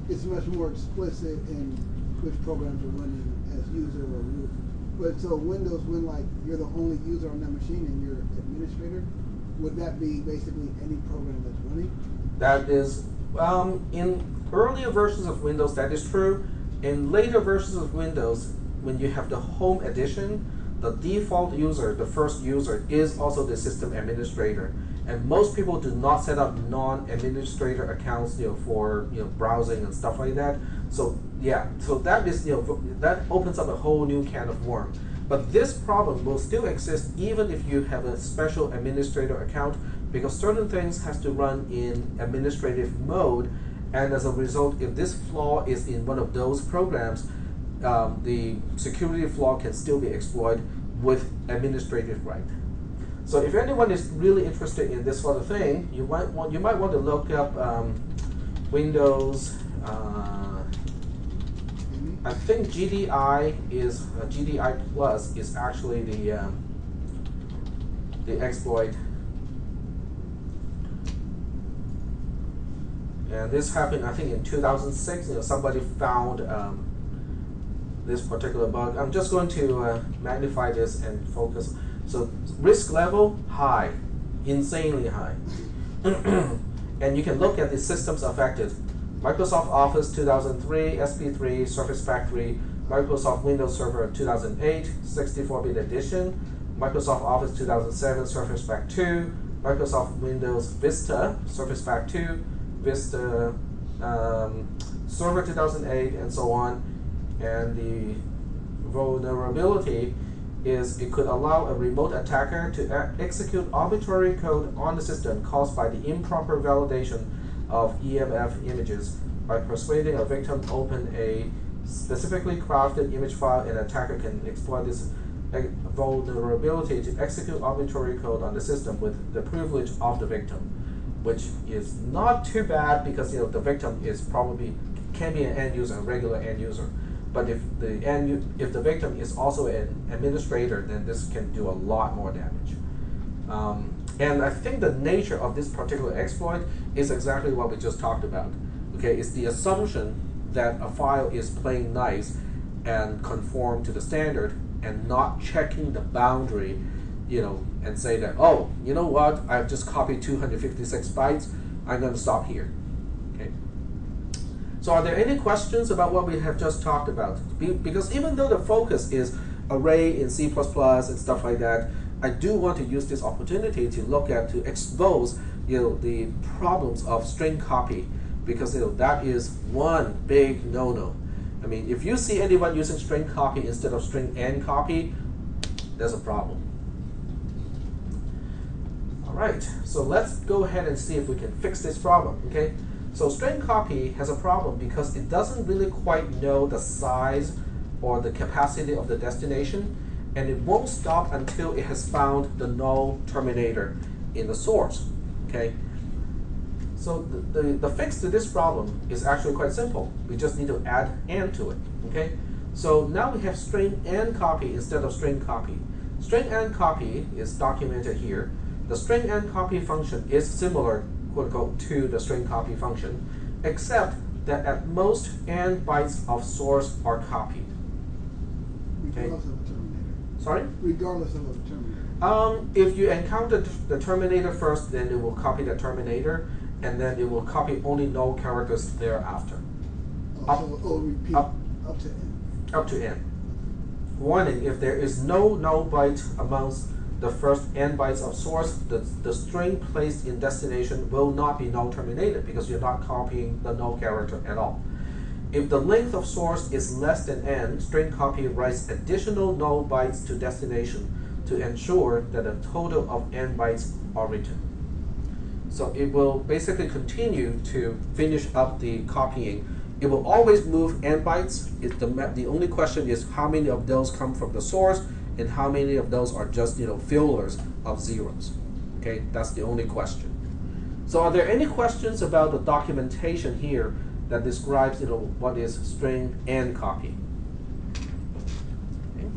it's much more explicit in which programs are running as user or root. But so Windows, when you're the only user on that machine and you're administrator, would that be basically any program that's running? That is, in earlier versions of Windows, that is true. In later versions of Windows, when you have the home edition, the default user, the first user, is also the system administrator. And most people do not set up non-administrator accounts, for browsing and stuff like that. So yeah, so that is that opens up a whole new can of worms. But this problem will still exist even if you have a special administrator account, because certain things has to run in administrative mode, and as a result, if this flaw is in one of those programs, the security flaw can still be exploited with administrative right. So if anyone is really interested in this sort of thing, you might want to look up Windows. I think GDI Plus is actually the exploit, and this happened I think in 2006. Somebody found this particular bug. I'm just going to magnify this and focus. So risk level high, insanely high, and you can look at the systems affected. Microsoft Office 2003, SP3, Surface Pack 3, Microsoft Windows Server 2008, 64-bit edition, Microsoft Office 2007, Surface Pack 2, Microsoft Windows Vista, Surface Pack 2, Vista Server 2008, and so on. And the vulnerability is it could allow a remote attacker to execute arbitrary code on the system caused by the improper validation of EMF images by persuading a victim to open a specifically crafted image file. An attacker can exploit this vulnerability to execute arbitrary code on the system with the privilege of the victim, which is not too bad because the victim is probably can be an end user, a regular end user. But if the victim is also an administrator, then this can do a lot more damage. And I think the nature of this particular exploit is exactly what we just talked about. Okay, it's the assumption that a file is playing nice and conform to the standard, and not checking the boundary, and say that, oh, you know what, I've just copied 256 bytes, I'm going to stop here. Okay. So are there any questions about what we have just talked about? Because even though the focus is array in C++ and stuff like that, I do want to use this opportunity to expose the problems of string copy, because that is one big no-no. I mean, if you see anyone using string copy instead of string and copy, there's a problem. All right, so let's go ahead and see if we can fix this problem. Okay, so string copy has a problem because it doesn't really quite know the size or the capacity of the destination, and it won't stop until it has found the null terminator in the source. Okay, so the fix to this problem is actually quite simple. We just need to add and to it. Okay, so now we have string and copy instead of string copy. String and copy is documented here. The string and copy function is similar, quote unquote, to the string copy function, except that at most n bytes of source are copied. Okay. Regardless of the terminator. Sorry? Regardless of the terminator. If you encounter the terminator first, then it will copy the terminator, and then it will copy only null characters thereafter. So it will repeat up to n. Up to n. Warning, if there is no null byte amongst the first n bytes of source, the string placed in destination will not be null terminated because you're not copying the null character at all. If the length of source is less than n, string copy writes additional null bytes to destination to ensure that a total of n bytes are written. So it will basically continue to finish up the copying. It will always move n bytes. The only question is how many of those come from the source and how many of those are just fillers of zeros. Okay, that's the only question. So are there any questions about the documentation here that describes what is string and copy? Okay.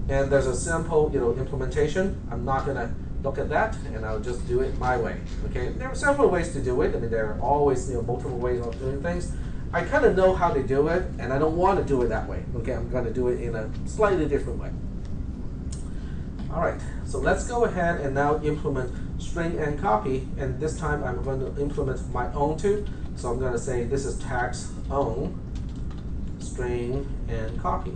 And there's a simple implementation. I'm not going to look at that, and I'll just do it my way. Okay, there are several ways to do it. I mean, there are always multiple ways of doing things. I kind of know how to do it, and I don't want to do it that way. Okay, I'm going to do it in a slightly different way. All right, so let's go ahead and now implement string and copy, and this time I'm going to implement my own too. So I'm going to say this is tags own string and copy.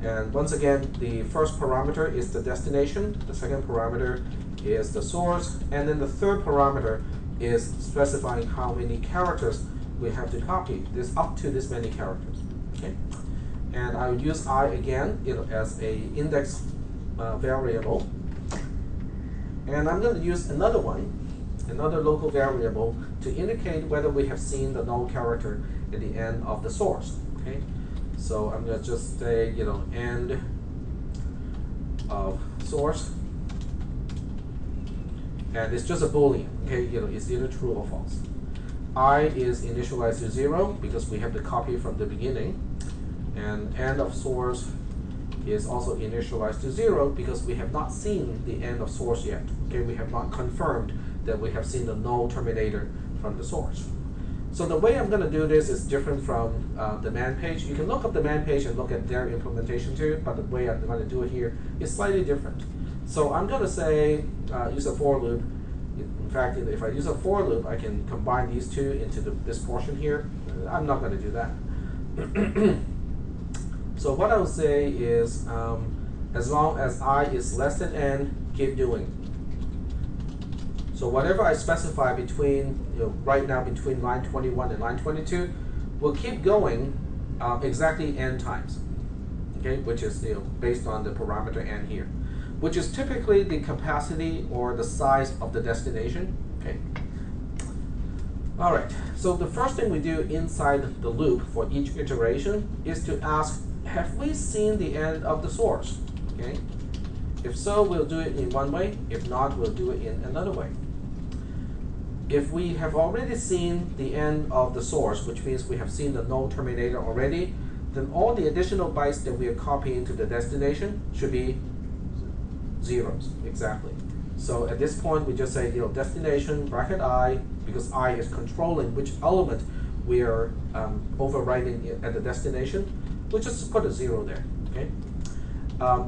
And once again, the first parameter is the destination, the second parameter is the source, and then the third parameter is specifying how many characters we have to copy. This up to this many characters. Okay, and I will use I again, as a index variable, and I'm going to use another local variable to indicate whether we have seen the null character at the end of the source. Okay, so I'm going to just say end of source, and it's just a boolean. Okay, it's either true or false. I is initialized to 0 because we have the copy from the beginning, and end of source is also initialized to 0 because we have not seen the end of source yet. Okay, we have not confirmed that we have seen the null terminator from the source. So the way I'm going to do this is different from the man page. You can look up the man page and look at their implementation too, but the way I'm going to do it here is slightly different. So I'm going to say use a for loop. In fact, if I use a for loop, I can combine these two into this portion here. I'm not going to do that. So what I will say is, as long as I is less than n, keep doing. So whatever I specify between, right now between line 21 and line 22, will keep going exactly n times. Okay, which is based on the parameter n here, which is typically the capacity or the size of the destination. Okay. All right. So the first thing we do inside the loop for each iteration is to ask, have we seen the end of the source? Okay. If so, we'll do it in one way. If not, we'll do it in another way. If we have already seen the end of the source, which means we have seen the null terminator already, then all the additional bytes that we are copying to the destination should be zeros, exactly. So at this point, we just say, destination bracket I, because I is controlling which element we are overwriting at the destination. We'll just put a 0 there, okay?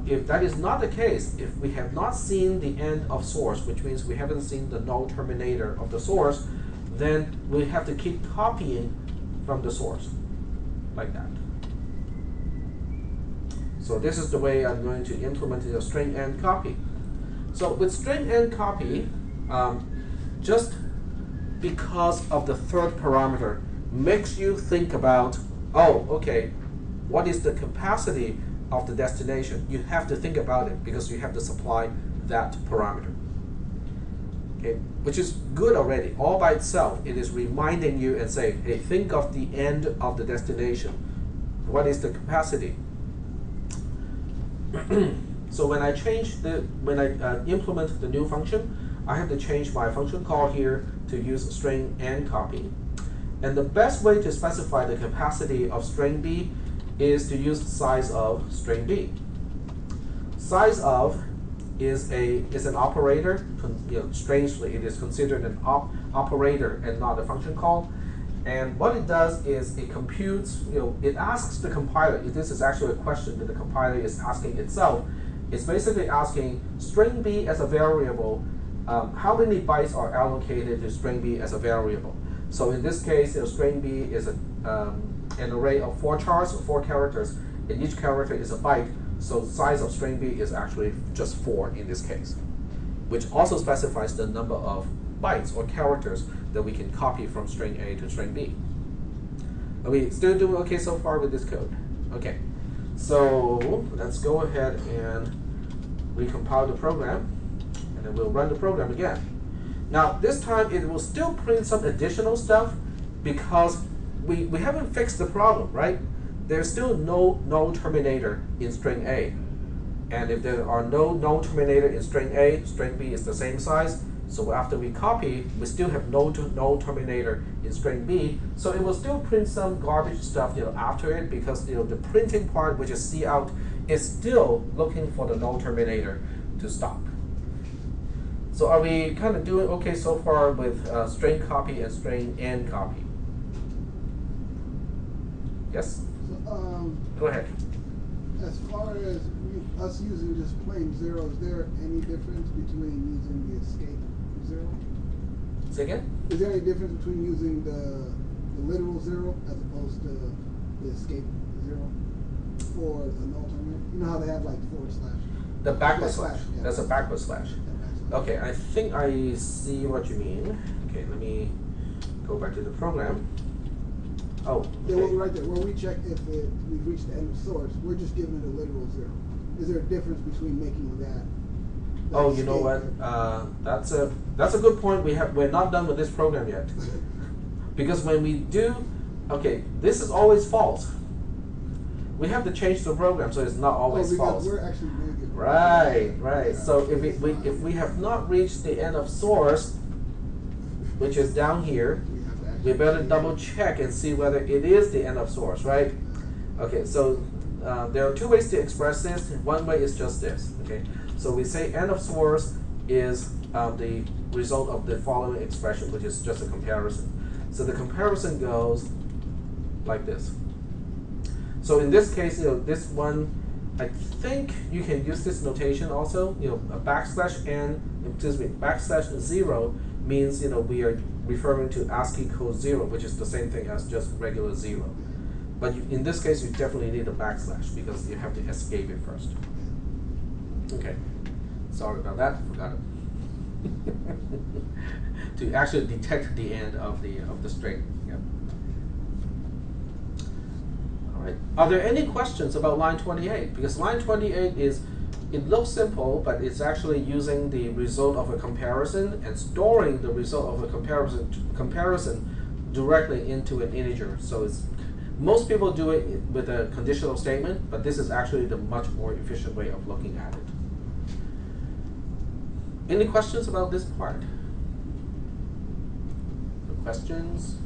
If that is not the case, if we have not seen the end of source, which means we haven't seen the null terminator of the source, then we have to keep copying from the source, like that. So this is the way I'm going to implement the string end copy. So with string end copy, just because of the third parameter makes you think about, oh, okay, what is the capacity of the destination? You have to think about it because you have to supply that parameter. Okay, which is good already. All by itself, it is reminding you and saying, hey, think of the end of the destination. What is the capacity? So when I implement the new function, I have to change my function call here to use string end copy. And the best way to specify the capacity of string B is to use size of string B. Size of is an operator. Strangely, it is considered an operator and not a function call. And what it does is it computes, it asks the compiler, this is actually a question that the compiler is asking itself. It's basically asking string B as a variable, how many bytes are allocated to string B as a variable. So in this case, string B is an array of 4 chars or 4 characters, and each character is a byte. So the size of string B is actually just 4 in this case, which also specifies the number of bytes or characters that we can copy from string A to string B. Are we still doing okay so far with this code? Okay, so let's go ahead and recompile the program, and then we'll run the program again. Now this time it will still print some additional stuff because we haven't fixed the problem, right? There's still no null terminator in string A. And if there are no null terminator in string A, string B is the same size. So after we copy, we still have no null terminator in string B. So it will still print some garbage stuff after it because the printing part, which is cout, is still looking for the null terminator to stop. So are we kind of doing okay so far with string copy and string end copy? Yes? So, go ahead. as far as us using just plain zero, is there any difference between using the escape zero? Say again? Is there any difference between using the literal zero as opposed to the escape zero for the null terminator? You know how they have like / The backward slash. Yeah. That's a backward slash. Okay, I think I see what you mean. Okay, let me go back to the program. Oh, okay. Yeah, well, right there, where we check if we've reached the end of source, we're just giving it a literal zero. Is there a difference between making that? Oh, you know what? That's a good point. We're not done with this program yet, because when we do, okay, this is always false. We have to change the program so it's not always false. We're actually doing it. Right. Yeah. So if we have not reached the end of source, which is down here, we better double check and see whether it is the end of source, right? Okay, so there are 2 ways to express this. One way is just this, okay? So we say end of source is the result of the following expression, which is just a comparison. So the comparison goes like this. So in this case, this one, I think you can use this notation also. A \n/0 means we are referring to ASCII code 0, which is the same thing as just regular 0. But in this case, you definitely need a / because you have to escape it first. Okay, sorry about that. Forgot it. To actually detect the end of the string. Yep. All right. Are there any questions about line 28? Because line 28 it looks simple, but it's actually using the result of a comparison and storing the result of a comparison directly into an integer. So most people do it with a conditional statement, but this is actually the much more efficient way of looking at it. Any questions about this part? No questions?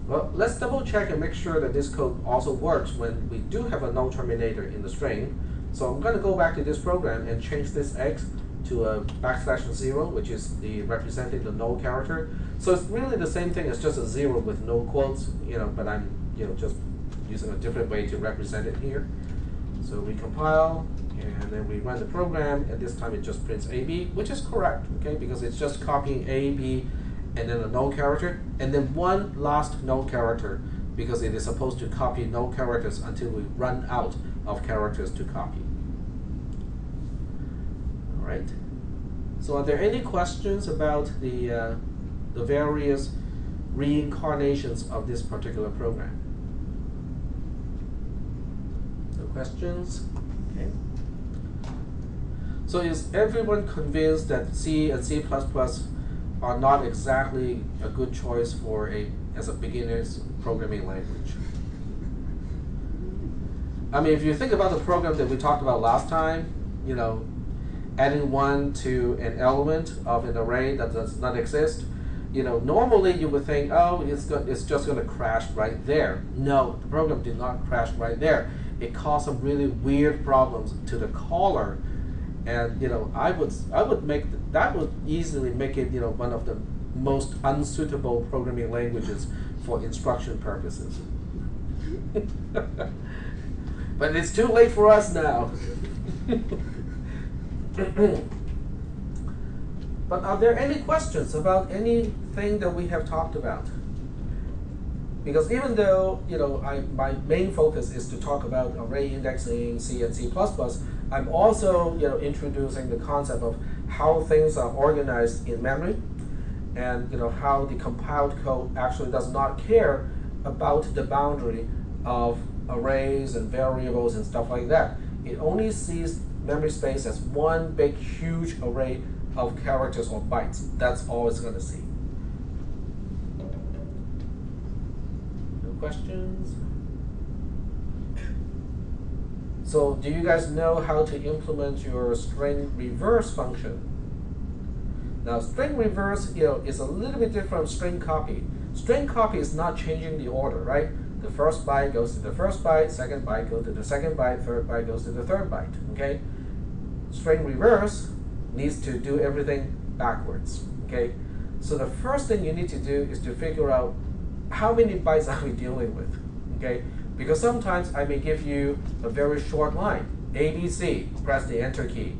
Well, let's double check and make sure that this code also works when we do have a null terminator in the string. So I'm going to go back to this program and change this x to a \0, which is representing the null character. So it's really the same thing as just a 0 with no quotes, but I'm just using a different way to represent it here. So we compile, And then we run the program, and this time it just prints AB, which is correct, okay, because it's just copying A, B, and then a null character, and then one last null character, because it is supposed to copy null characters until we run out of characters to copy. All right. So are there any questions about the various reincarnations of this particular program? No questions? Okay. So is everyone convinced that C and C++ are not exactly a good choice for as a beginner's programming language? I mean, if you think about the program that we talked about last time, you know, adding 1 to an element of an array that does not exist, you know, normally you would think, oh, it's just going to crash right there. No, the program did not crash right there. It caused some really weird problems to the caller, and you know, I would make that would easily make it, you know, one of the most unsuitable programming languages for instruction purposes. But it's too late for us now. But are there any questions about anything that we have talked about? Because even though, you know, my main focus is to talk about array indexing, C and C++, I'm also, you know, introducing the concept of how things are organized in memory, and you know, how the compiled code actually does not care about the boundary of arrays and variables and stuff like that. It only sees memory space as one big huge array of characters or bytes. That's all it's going to see. No questions? So do you guys know how to implement your string reverse function? Now string reverse, you know, is a little bit different from string copy. String copy is not changing the order, right? The first byte goes to the first byte, second byte goes to the second byte, third byte goes to the third byte, okay? String reverse needs to do everything backwards, okay? So the first thing you need to do is to figure out how many bytes are we dealing with, okay? Because sometimes I may give you a very short line, ABC, press the enter key,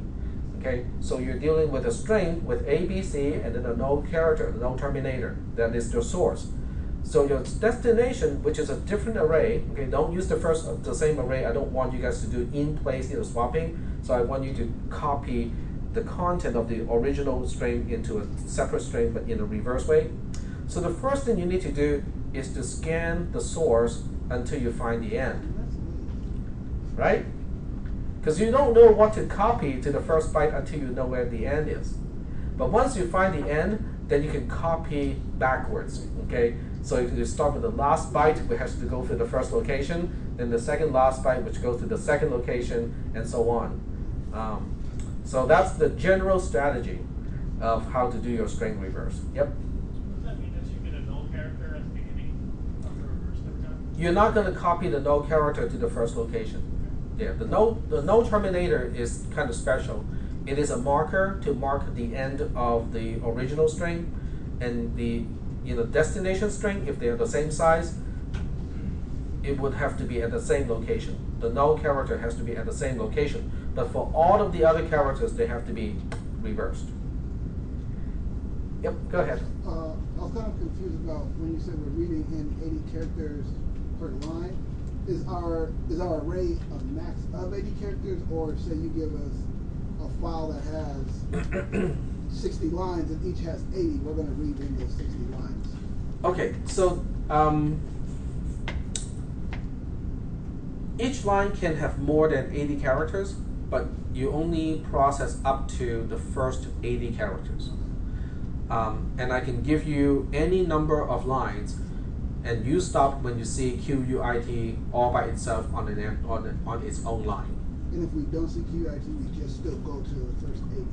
okay? So you're dealing with a string with ABC and then a null character, a null terminator, that is your source. So your destination, which is a different array, okay, don't use the same array. I don't want you guys to do in-place, you know, swapping. So I want you to copy the content of the original string into a separate string, but in a reverse way. So the first thing you need to do is to scan the source until you find the end, right? Because you don't know what to copy to the first byte until you know where the end is. But once you find the end, then you can copy backwards, okay? So you start with the last byte, which has to go to the first location, then the second last byte, which goes to the second location, and so on. So that's the general strategy of how to do your string reverse. Yep? Does that mean that you get a null character at the beginning of the reverse every time? You're not going to copy the null character to the first location. Yeah, the null terminator is kind of special. It is a marker to mark the end of the original string, and the destination string, if they are the same size, it would have to be at the same location. The null character has to be at the same location. But for all of the other characters, they have to be reversed. Yep, go ahead. I was kind of confused about when you said we're reading in 80 characters per line. Is our array a max of 80 characters, or say you give us a file that has 60 lines and each has 80, we're going to read in those 60 lines? Okay, so each line can have more than 80 characters, but you only process up to the first 80 characters. And I can give you any number of lines, and you stop when you see QUIT all by itself on its own line. And if we don't see QUIT, we just still go to the first 80.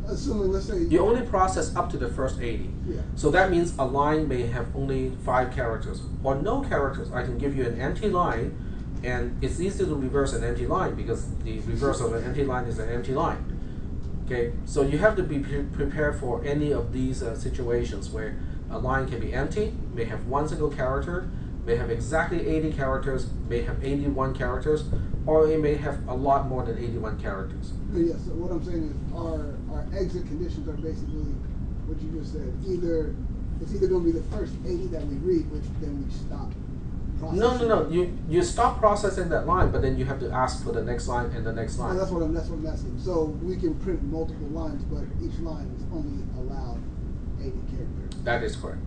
Assuming, let's say you only process up to the first 80. Yeah. So that means a line may have only 5 characters or no characters. I can give you an empty line, and it's easy to reverse an empty line because the reverse of an empty line is an empty line. Okay, so you have to be prepared for any of these situations where a line can be empty, may have one single character, may have exactly 80 characters, may have 81 characters, or it may have a lot more than 81 characters. Yes, so what I'm saying is our exit conditions are basically what you just said. It's either going to be the first 80 that we read, which then we stop processing. No. You stop processing that line, but then you have to ask for the next line and the next line. Oh, that's what I'm asking. So we can print multiple lines, but each line is only allowed 80 characters. That is correct.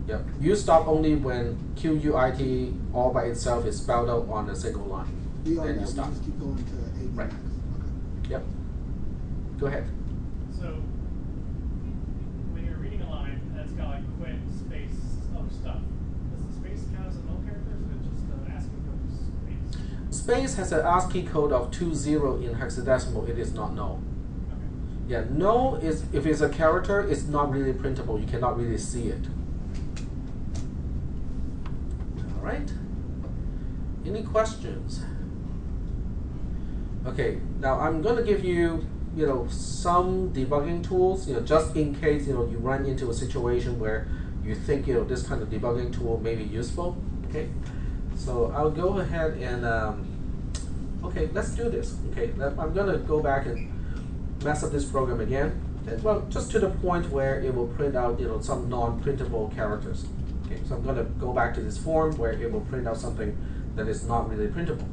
Yep. You stop only when QUIT all by itself is spelled out on a single line. Beyond Then that, you stop. we just keep going to 80 Right. max. Okay. Yep. Go ahead. So when you're reading a line that's got like quit, space, other stuff, does the space count as a null character, or is it just an ASCII code of space? Space has an ASCII code of 20 in hexadecimal. It is not null. Okay. Yeah, null is if it's a character, it's not really printable. You cannot really see it. All right. Any questions? Okay. Now I'm going to give you, some debugging tools. Just in case you run into a situation where you think this kind of debugging tool may be useful. Okay. So I'll go ahead and okay, let's do this. Okay, I'm going to go back and mess up this program again. And, well, just to the point where it will print out some non-printable characters. Okay, so I'm going to go back to this form where it will print out something that is not really printable.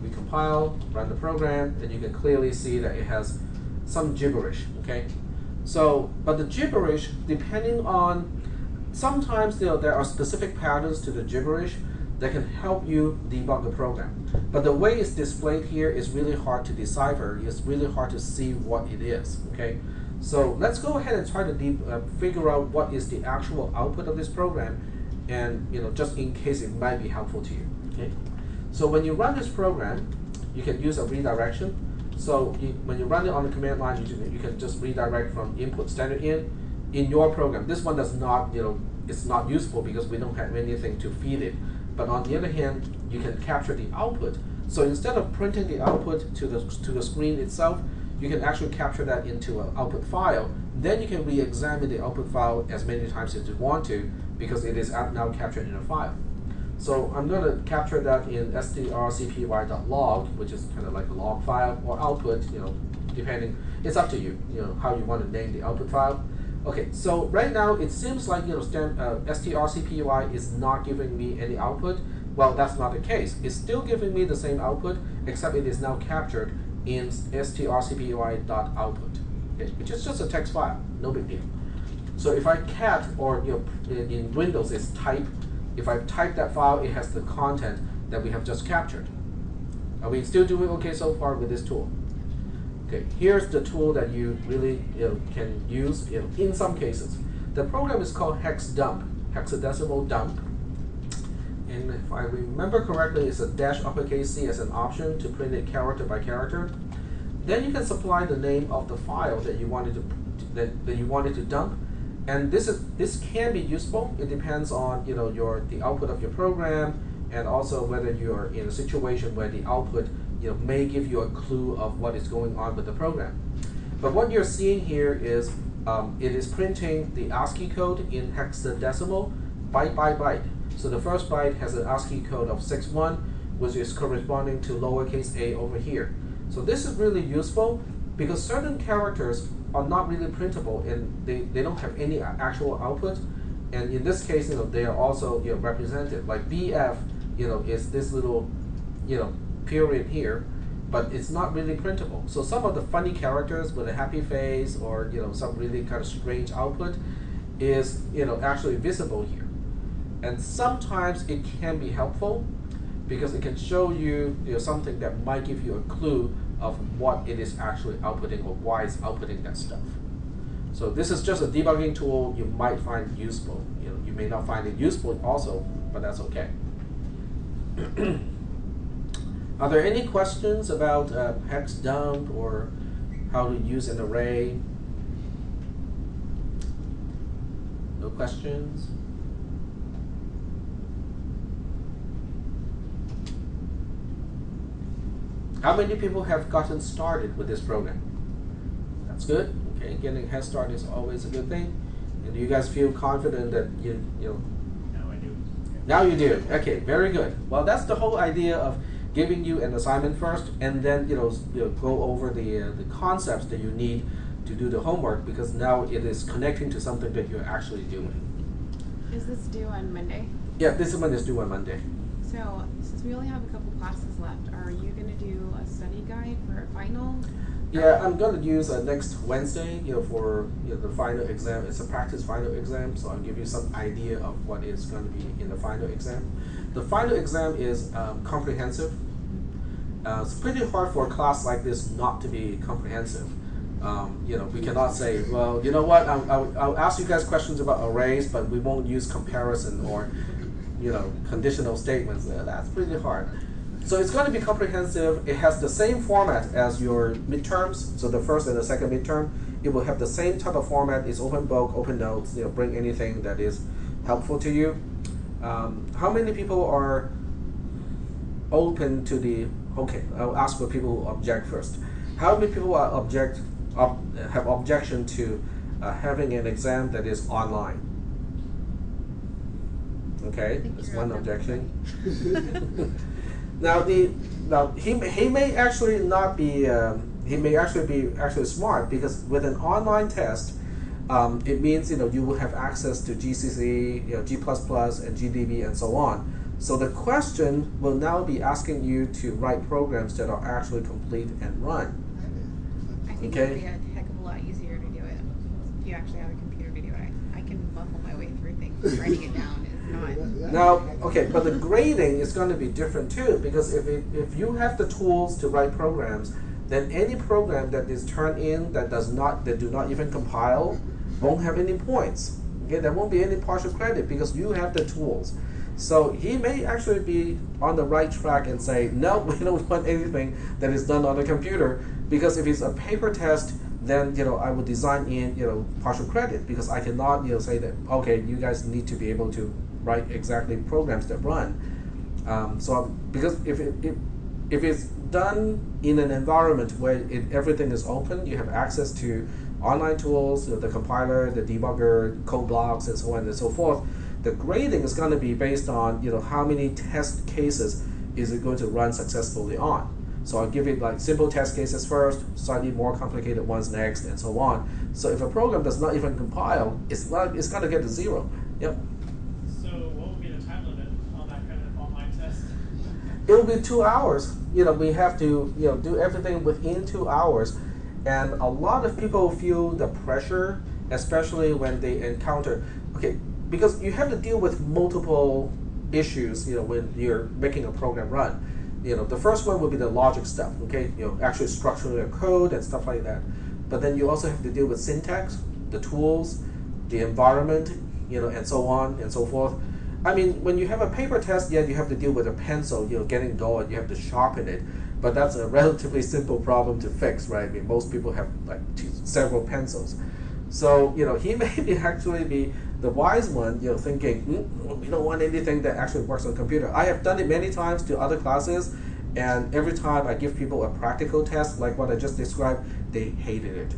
We compile, run the program, and you can clearly see that it has some gibberish. Okay, so but the gibberish, depending on, sometimes there are specific patterns to the gibberish that can help you debug the program. But the way it's displayed here is really hard to decipher. It's really hard to see what it is. Okay, so let's go ahead and try to figure out what is the actual output of this program, and just in case it might be helpful to you. Okay, so when you run this program, you can use a redirection. So when you run it on the command line, you can just redirect from input standard in your program. This one does not, it's not useful because we don't have anything to feed it. But on the other hand, you can capture the output. So instead of printing the output to the screen itself, you can actually capture that into an output file. Then you can re-examine the output file as many times as you want to, because it is now captured in a file. So I'm going to capture that in strcpy.log, which is kind of like a log file, or output, depending. It's up to you, how you want to name the output file. Okay, so right now it seems like strcpy is not giving me any output. Well, that's not the case. It's still giving me the same output, except it is now captured in strcpy.output, okay, which is just a text file, no big deal. So if I cat, or in Windows it's type, if I type that file, it has the content that we have just captured. Are we still doing okay so far with this tool? Okay, here's the tool that you really can use in some cases. The program is called hexdump, hexadecimal dump. And if I remember correctly, it's a dash uppercase C as an option to print it character by character. Then you can supply the name of the file that you wanted to dump. And this can be useful. It depends on the output of your program, and also whether you're in a situation where the output may give you a clue of what is going on with the program. But what you're seeing here is it is printing the ASCII code in hexadecimal, byte by byte. So the first byte has an ASCII code of 61, which is corresponding to lowercase a over here. So this is really useful because certain characters are not really printable, and they don't have any actual output. And in this case, they are also represented. Like BF, is this little, period here, but it's not really printable. So some of the funny characters with a happy face, or some really kind of strange output, is actually visible here. And sometimes it can be helpful because it can show you, something that might give you a clue of what it is actually outputting, or why it's outputting that stuff. So this is just a debugging tool you might find useful. You may not find it useful also, but that's okay. Are there any questions about hex dump or how to use an array? No questions? How many people have gotten started with this program? That's good. Okay, getting a head start is always a good thing. And do you guys feel confident that No, I do. Now you do. Okay, very good. Well, that's the whole idea of giving you an assignment first, and then go over the concepts that you need to do the homework, because now it is connecting to something that you're actually doing. Is this due on Monday? Yeah, this one is due on Monday. So, since we only have a couple classes left, are you going to do a study guide for a final? Yeah, I'm going to use next Wednesday, for the final exam. It's a practice final exam, so I'll give you some idea of what is going to be in the final exam. The final exam is comprehensive. It's pretty hard for a class like this not to be comprehensive. We cannot say, well, you know what, I'll ask you guys questions about arrays, but we won't use comparison or, conditional statements. That's pretty hard. So it's going to be comprehensive. It has the same format as your midterms, so the first and the second midterm. It will have the same type of format. It's open book, open notes, bring anything that is helpful to you. How many people are open to the, okay, I'll ask for people who object first. How many people are have objection to having an exam that is online? Okay, that's one objection. Now he may actually not be he may actually be smart, because with an online test, it means you will have access to GCC, G++, and GDB, and so on. So the question will now be asking you to write programs that are actually complete and run. I think it would be a heck of a lot easier to do it if you actually have a computer to do it. I can muffle my way through things. Writing it down is not. Now, okay, but the grading is going to be different too, because if you have the tools to write programs, then any program that is turned in that do not even compile won't have any points. Okay, there won't be any partial credit because you have the tools. So he may actually be on the right track and say, no, we don't want anything that is done on the computer, because if it's a paper test, then I would design in partial credit, because I cannot say that, okay, you guys need to be able to write exactly programs that run. Because if it's done in an environment where everything is open, you have access to online tools, the compiler, the debugger, code blocks, and so on and so forth. The grading is going to be based on how many test cases is it going to run successfully on. So I'll give it like simple test cases first, slightly more complicated ones next, and so on. So if a program does not even compile, it's going to get a 0. Yep. So what would be the time limit on that kind of online test? It will be 2 hours. We have to do everything within 2 hours, and a lot of people feel the pressure, especially when they encounter because you have to deal with multiple issues, when you're making a program run. The first one would be the logic stuff, okay? Actually structuring your code and stuff like that. But then you also have to deal with syntax, the tools, the environment, and so on and so forth. I mean, when you have a paper test, yeah, you have to deal with a pencil, getting dull, and you have to sharpen it. But that's a relatively simple problem to fix, right? I mean, most people have like several pencils. So, he may actually be the wise one, thinking, we don't want anything that actually works on computer. I have done it many times to other classes, and every time I give people a practical test, like what I just described, they hated it.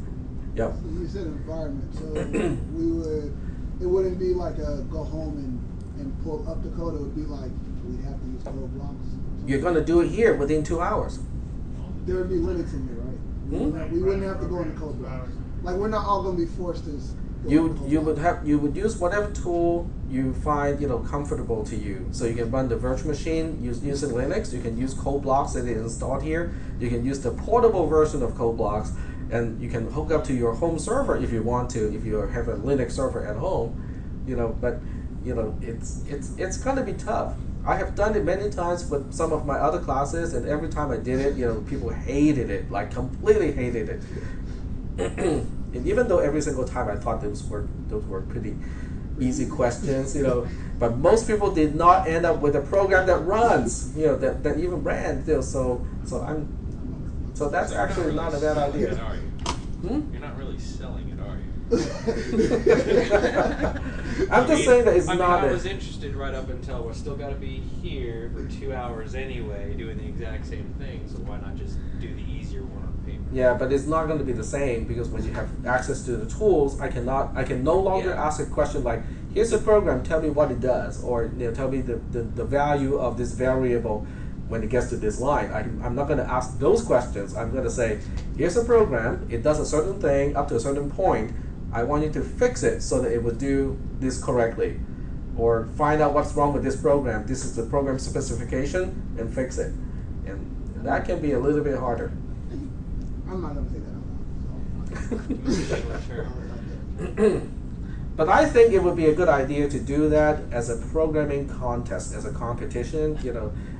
Yep. So you said environment, so it wouldn't be like a go home and pull up the code. It would be like we'd have to use code blocks. You're going to do it here within 2 hours. There would be Linux in there, right? We wouldn't have to go into code blocks. Like we're not all going to be forced to. You would use whatever tool you find comfortable to you. So you can run the virtual machine using Linux. You can use code blocks that is installed here. You can use the portable version of code blocks, and you can hook up to your home server if you want to. If you have a Linux server at home, but it's going to be tough. I have done it many times with some of my other classes, and every time I did it, people hated it, like completely hated it. And even though every single time I thought those were pretty easy questions, but most people did not end up with a program that runs, that even ran. So that's actually not a bad idea. You're not really selling it, are you? I'm just saying that it's not. I was interested right up until we're still got to be here for 2 hours anyway, doing the exact same thing. So why not just do the easier one on paper? Yeah, but it's not going to be the same, because when you have access to the tools, I can no longer ask a question like, here's a program, tell me what it does, or tell me the value of this variable when it gets to this line. I'm not going to ask those questions. I'm going to say, here's a program, it does a certain thing up to a certain point. I want you to fix it so that it will do this correctly. Or find out what's wrong with this program. This is the program specification, and fix it. And that can be a little bit harder. I'm not going to say that out loud. So. But I think it would be a good idea to do that as a programming contest, as a competition.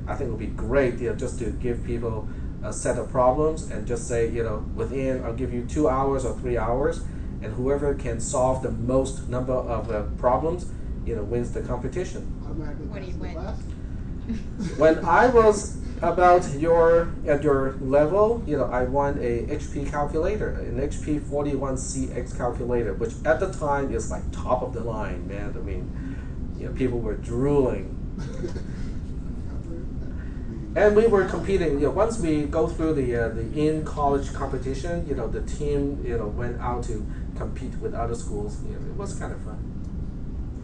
I think it would be great, just to give people a set of problems and just say, within, I'll give you 2 hours or 3 hours, and whoever can solve the most number of problems, wins the competition. What do you win? When I was about at your level, I won a HP calculator, an HP 41CX calculator, which at the time is like top of the line, man. I mean, people were drooling. And we were competing. Once we go through the in-college competition, the team went out to compete with other schools. It was kind of fun.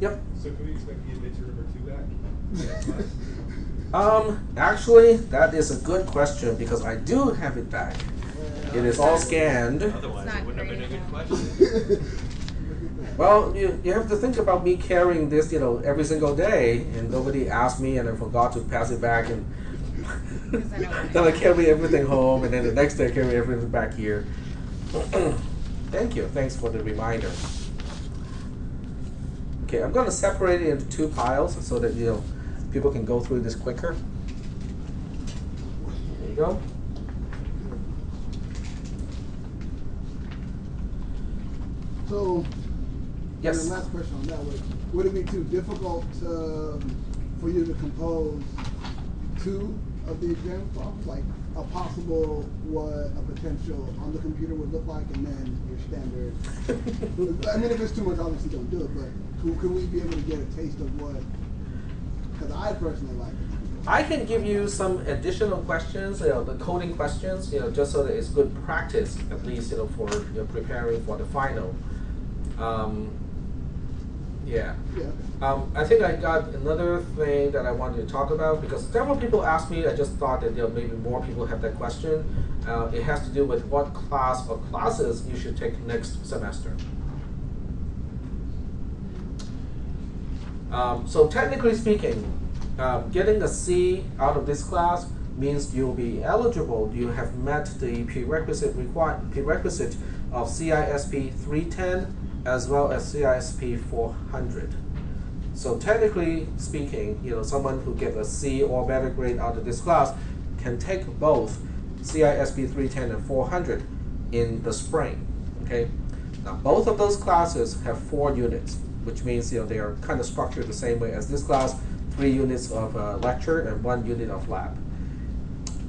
Yep. So can we expect the adventure number 2 back? Actually, that is a good question because I do have it back. It is all scanned. Otherwise, it wouldn't have been a good question. Well, you have to think about me carrying this, every single day, and nobody asked me, and I forgot to pass it back, and then I carry everything home, and then the next day I carry everything back here. Thank you. Thanks for the reminder. Okay, I'm going to separate it into 2 piles so that people can go through this quicker. There you go. So, yes. The last question on that would it be too difficult for you to compose 2 of the exam problems, like a possible what a potential on the computer would look like, and then your standard? I mean, if it's too much, obviously don't do it. But can we be able to get a taste of what? Because I personally like it. I can give you some additional questions, the coding questions, just so that it's good practice, at least, for preparing for the final. Yeah. I think I got another thing that I wanted to talk about because several people asked me. I just thought that maybe more people have that question. It has to do with what class or classes you should take next semester. So technically speaking, getting a C out of this class means you'll be eligible. You have met the prerequisite of CISP 310 as well as CISP 400. So technically speaking, someone who gets a C or better grade out of this class can take both CISP 310 and 400 in the spring. Okay. Now both of those classes have 4 units, which means they are kind of structured the same way as this class: 3 units of lecture and 1 unit of lab.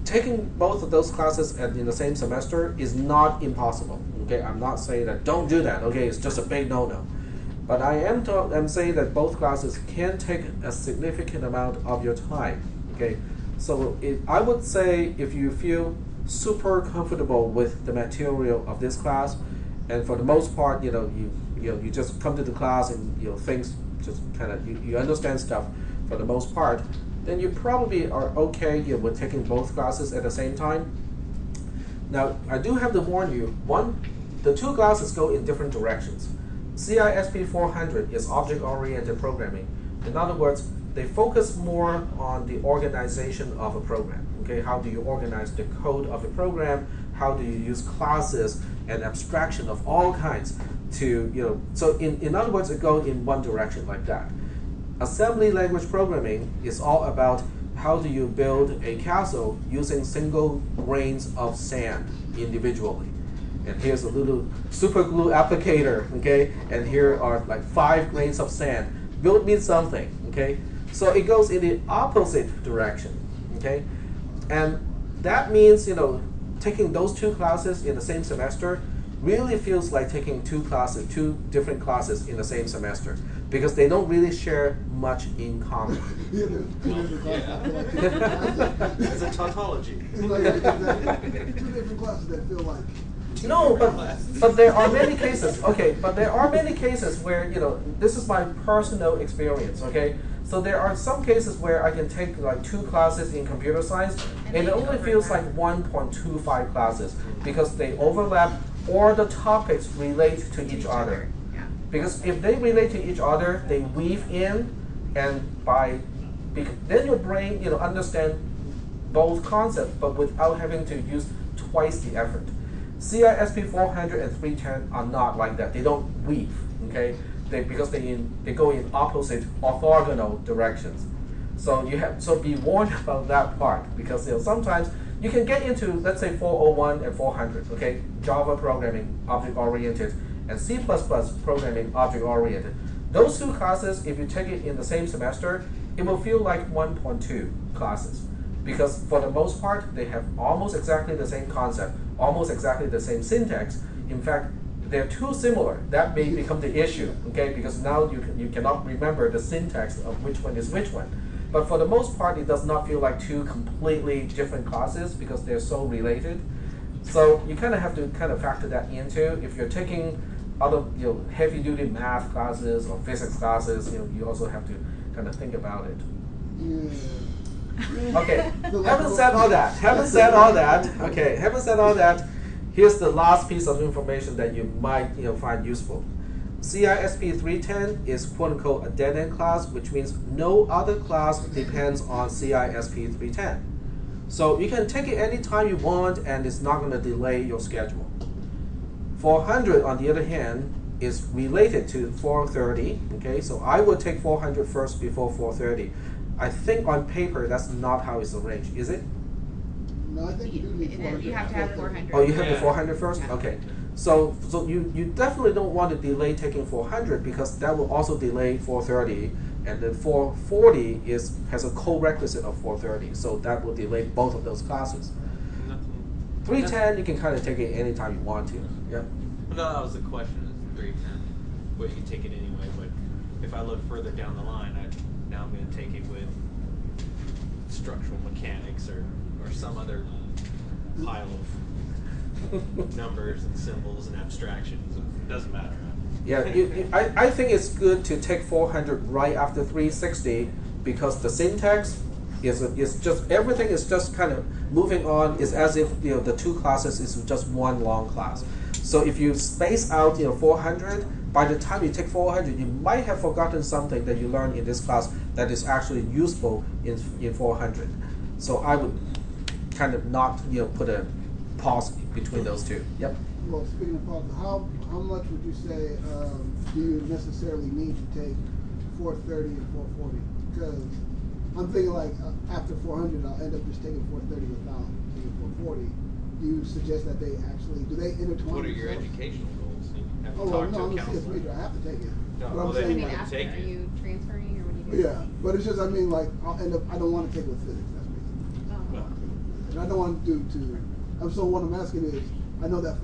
Taking both of those classes in the same semester is not impossible. Okay, I'm not saying that don't do that. Okay, it's just a big no-no. But I am saying that both classes can take a significant amount of your time. Okay, so I would say if you feel super comfortable with the material of this class, and for the most part, you just come to the class and things just kind of you understand stuff for the most part, then you probably are okay with taking both classes at the same time. Now, I do have to warn you, the 2 classes go in different directions. CISP 400 is object-oriented programming. In other words, they focus more on the organization of a program. Okay, how do you organize the code of a program? How do you use classes and abstraction of all kinds to, so in other words, it goes in one direction like that. Assembly language programming is all about how do you build a castle using single grains of sand individually. And here's a little super glue applicator, okay? And here are like 5 grains of sand. Build me something, okay? So it goes in the opposite direction, okay? And that means, taking those 2 classes in the same semester really feels like taking 2 different classes in the same semester because they don't really share much in common. It's a tautology. It's like 2 different classes that feel like No, but there are many cases. Okay, but there are many cases where this is my personal experience. Okay, so there are some cases where I can take like 2 classes in computer science, and it only feels like 1.25 classes because they overlap or the topics relate to each other. Yeah. Because if they relate to each other, they weave in, and then your brain understand both concepts, but without having to use twice the effort. CISP 400 and 310 are not like that. They don't weave, okay? Because they go in opposite orthogonal directions. So be warned about that part, because sometimes you can get into, let's say, 401 and 400, okay? Java programming, object-oriented, and C++ programming, object-oriented. Those 2 classes, if you take it in the same semester, it will feel like 1.2 classes. Because for the most part, they have almost exactly the same concept, almost exactly the same syntax. In fact, they're too similar. That may become the issue, okay? Because now you cannot remember the syntax of which one is which one. But for the most part, it does not feel like 2 completely different classes because they're so related. So you kind of have to factor that into. If you're taking other heavy-duty math classes or physics classes, you also have to kind of think about it. Yeah. Okay, having said all that, here's the last piece of information that you might find useful. CISP 310 is quote-unquote a dead-end class, which means no other class depends on CISP 310. So you can take it anytime you want, and it's not going to delay your schedule. 400, on the other hand, is related to 430. Okay, so I would take 400 first before 430. I think on paper that's not how it's arranged, is it? No, I think you do need 400. You have to have 400. Oh, you have the Yeah. 400 first? Yeah. Okay. So you definitely don't want to delay taking 400 because that will also delay 430, and then 440 has a co-requisite of 430, so that will delay both of those classes. 310 you can kind of take it anytime you want to. Yep. No, that was the question. Is 310. Well, you can take it anyway, but if I look further down the line, now I'm going to take it with structural mechanics or some other pile of numbers and symbols and abstractions. It doesn't matter. Yeah, I think it's good to take 400 right after 360 because the syntax is just, everything is just kind of moving on. It's as if the 2 classes is just one long class. So if you space out 400, by the time you take 400, you might have forgotten something that you learned in this class that is actually useful in 400. So I would kind of not put a pause between those 2. Yep. Well, speaking of pause, how much would you say do you necessarily need to take 430 and 440? Because I'm thinking like after 400, I'll end up just taking 430 without taking 440. Do you suggest that they actually, do they intertwine? What are your themselves? educational goals? Have you Oh, well, talked no, to a I'm a CS counselor? major. I have to take it. No, But well, I'm then I saying, mean, you like, after, take are it. you transferring or what are you doing? yeah, but it's just, I mean, like, I'll end up, I don't want to take it with physics. That's basically. Oh. And I don't want to do, I'm so what I'm asking is, I know that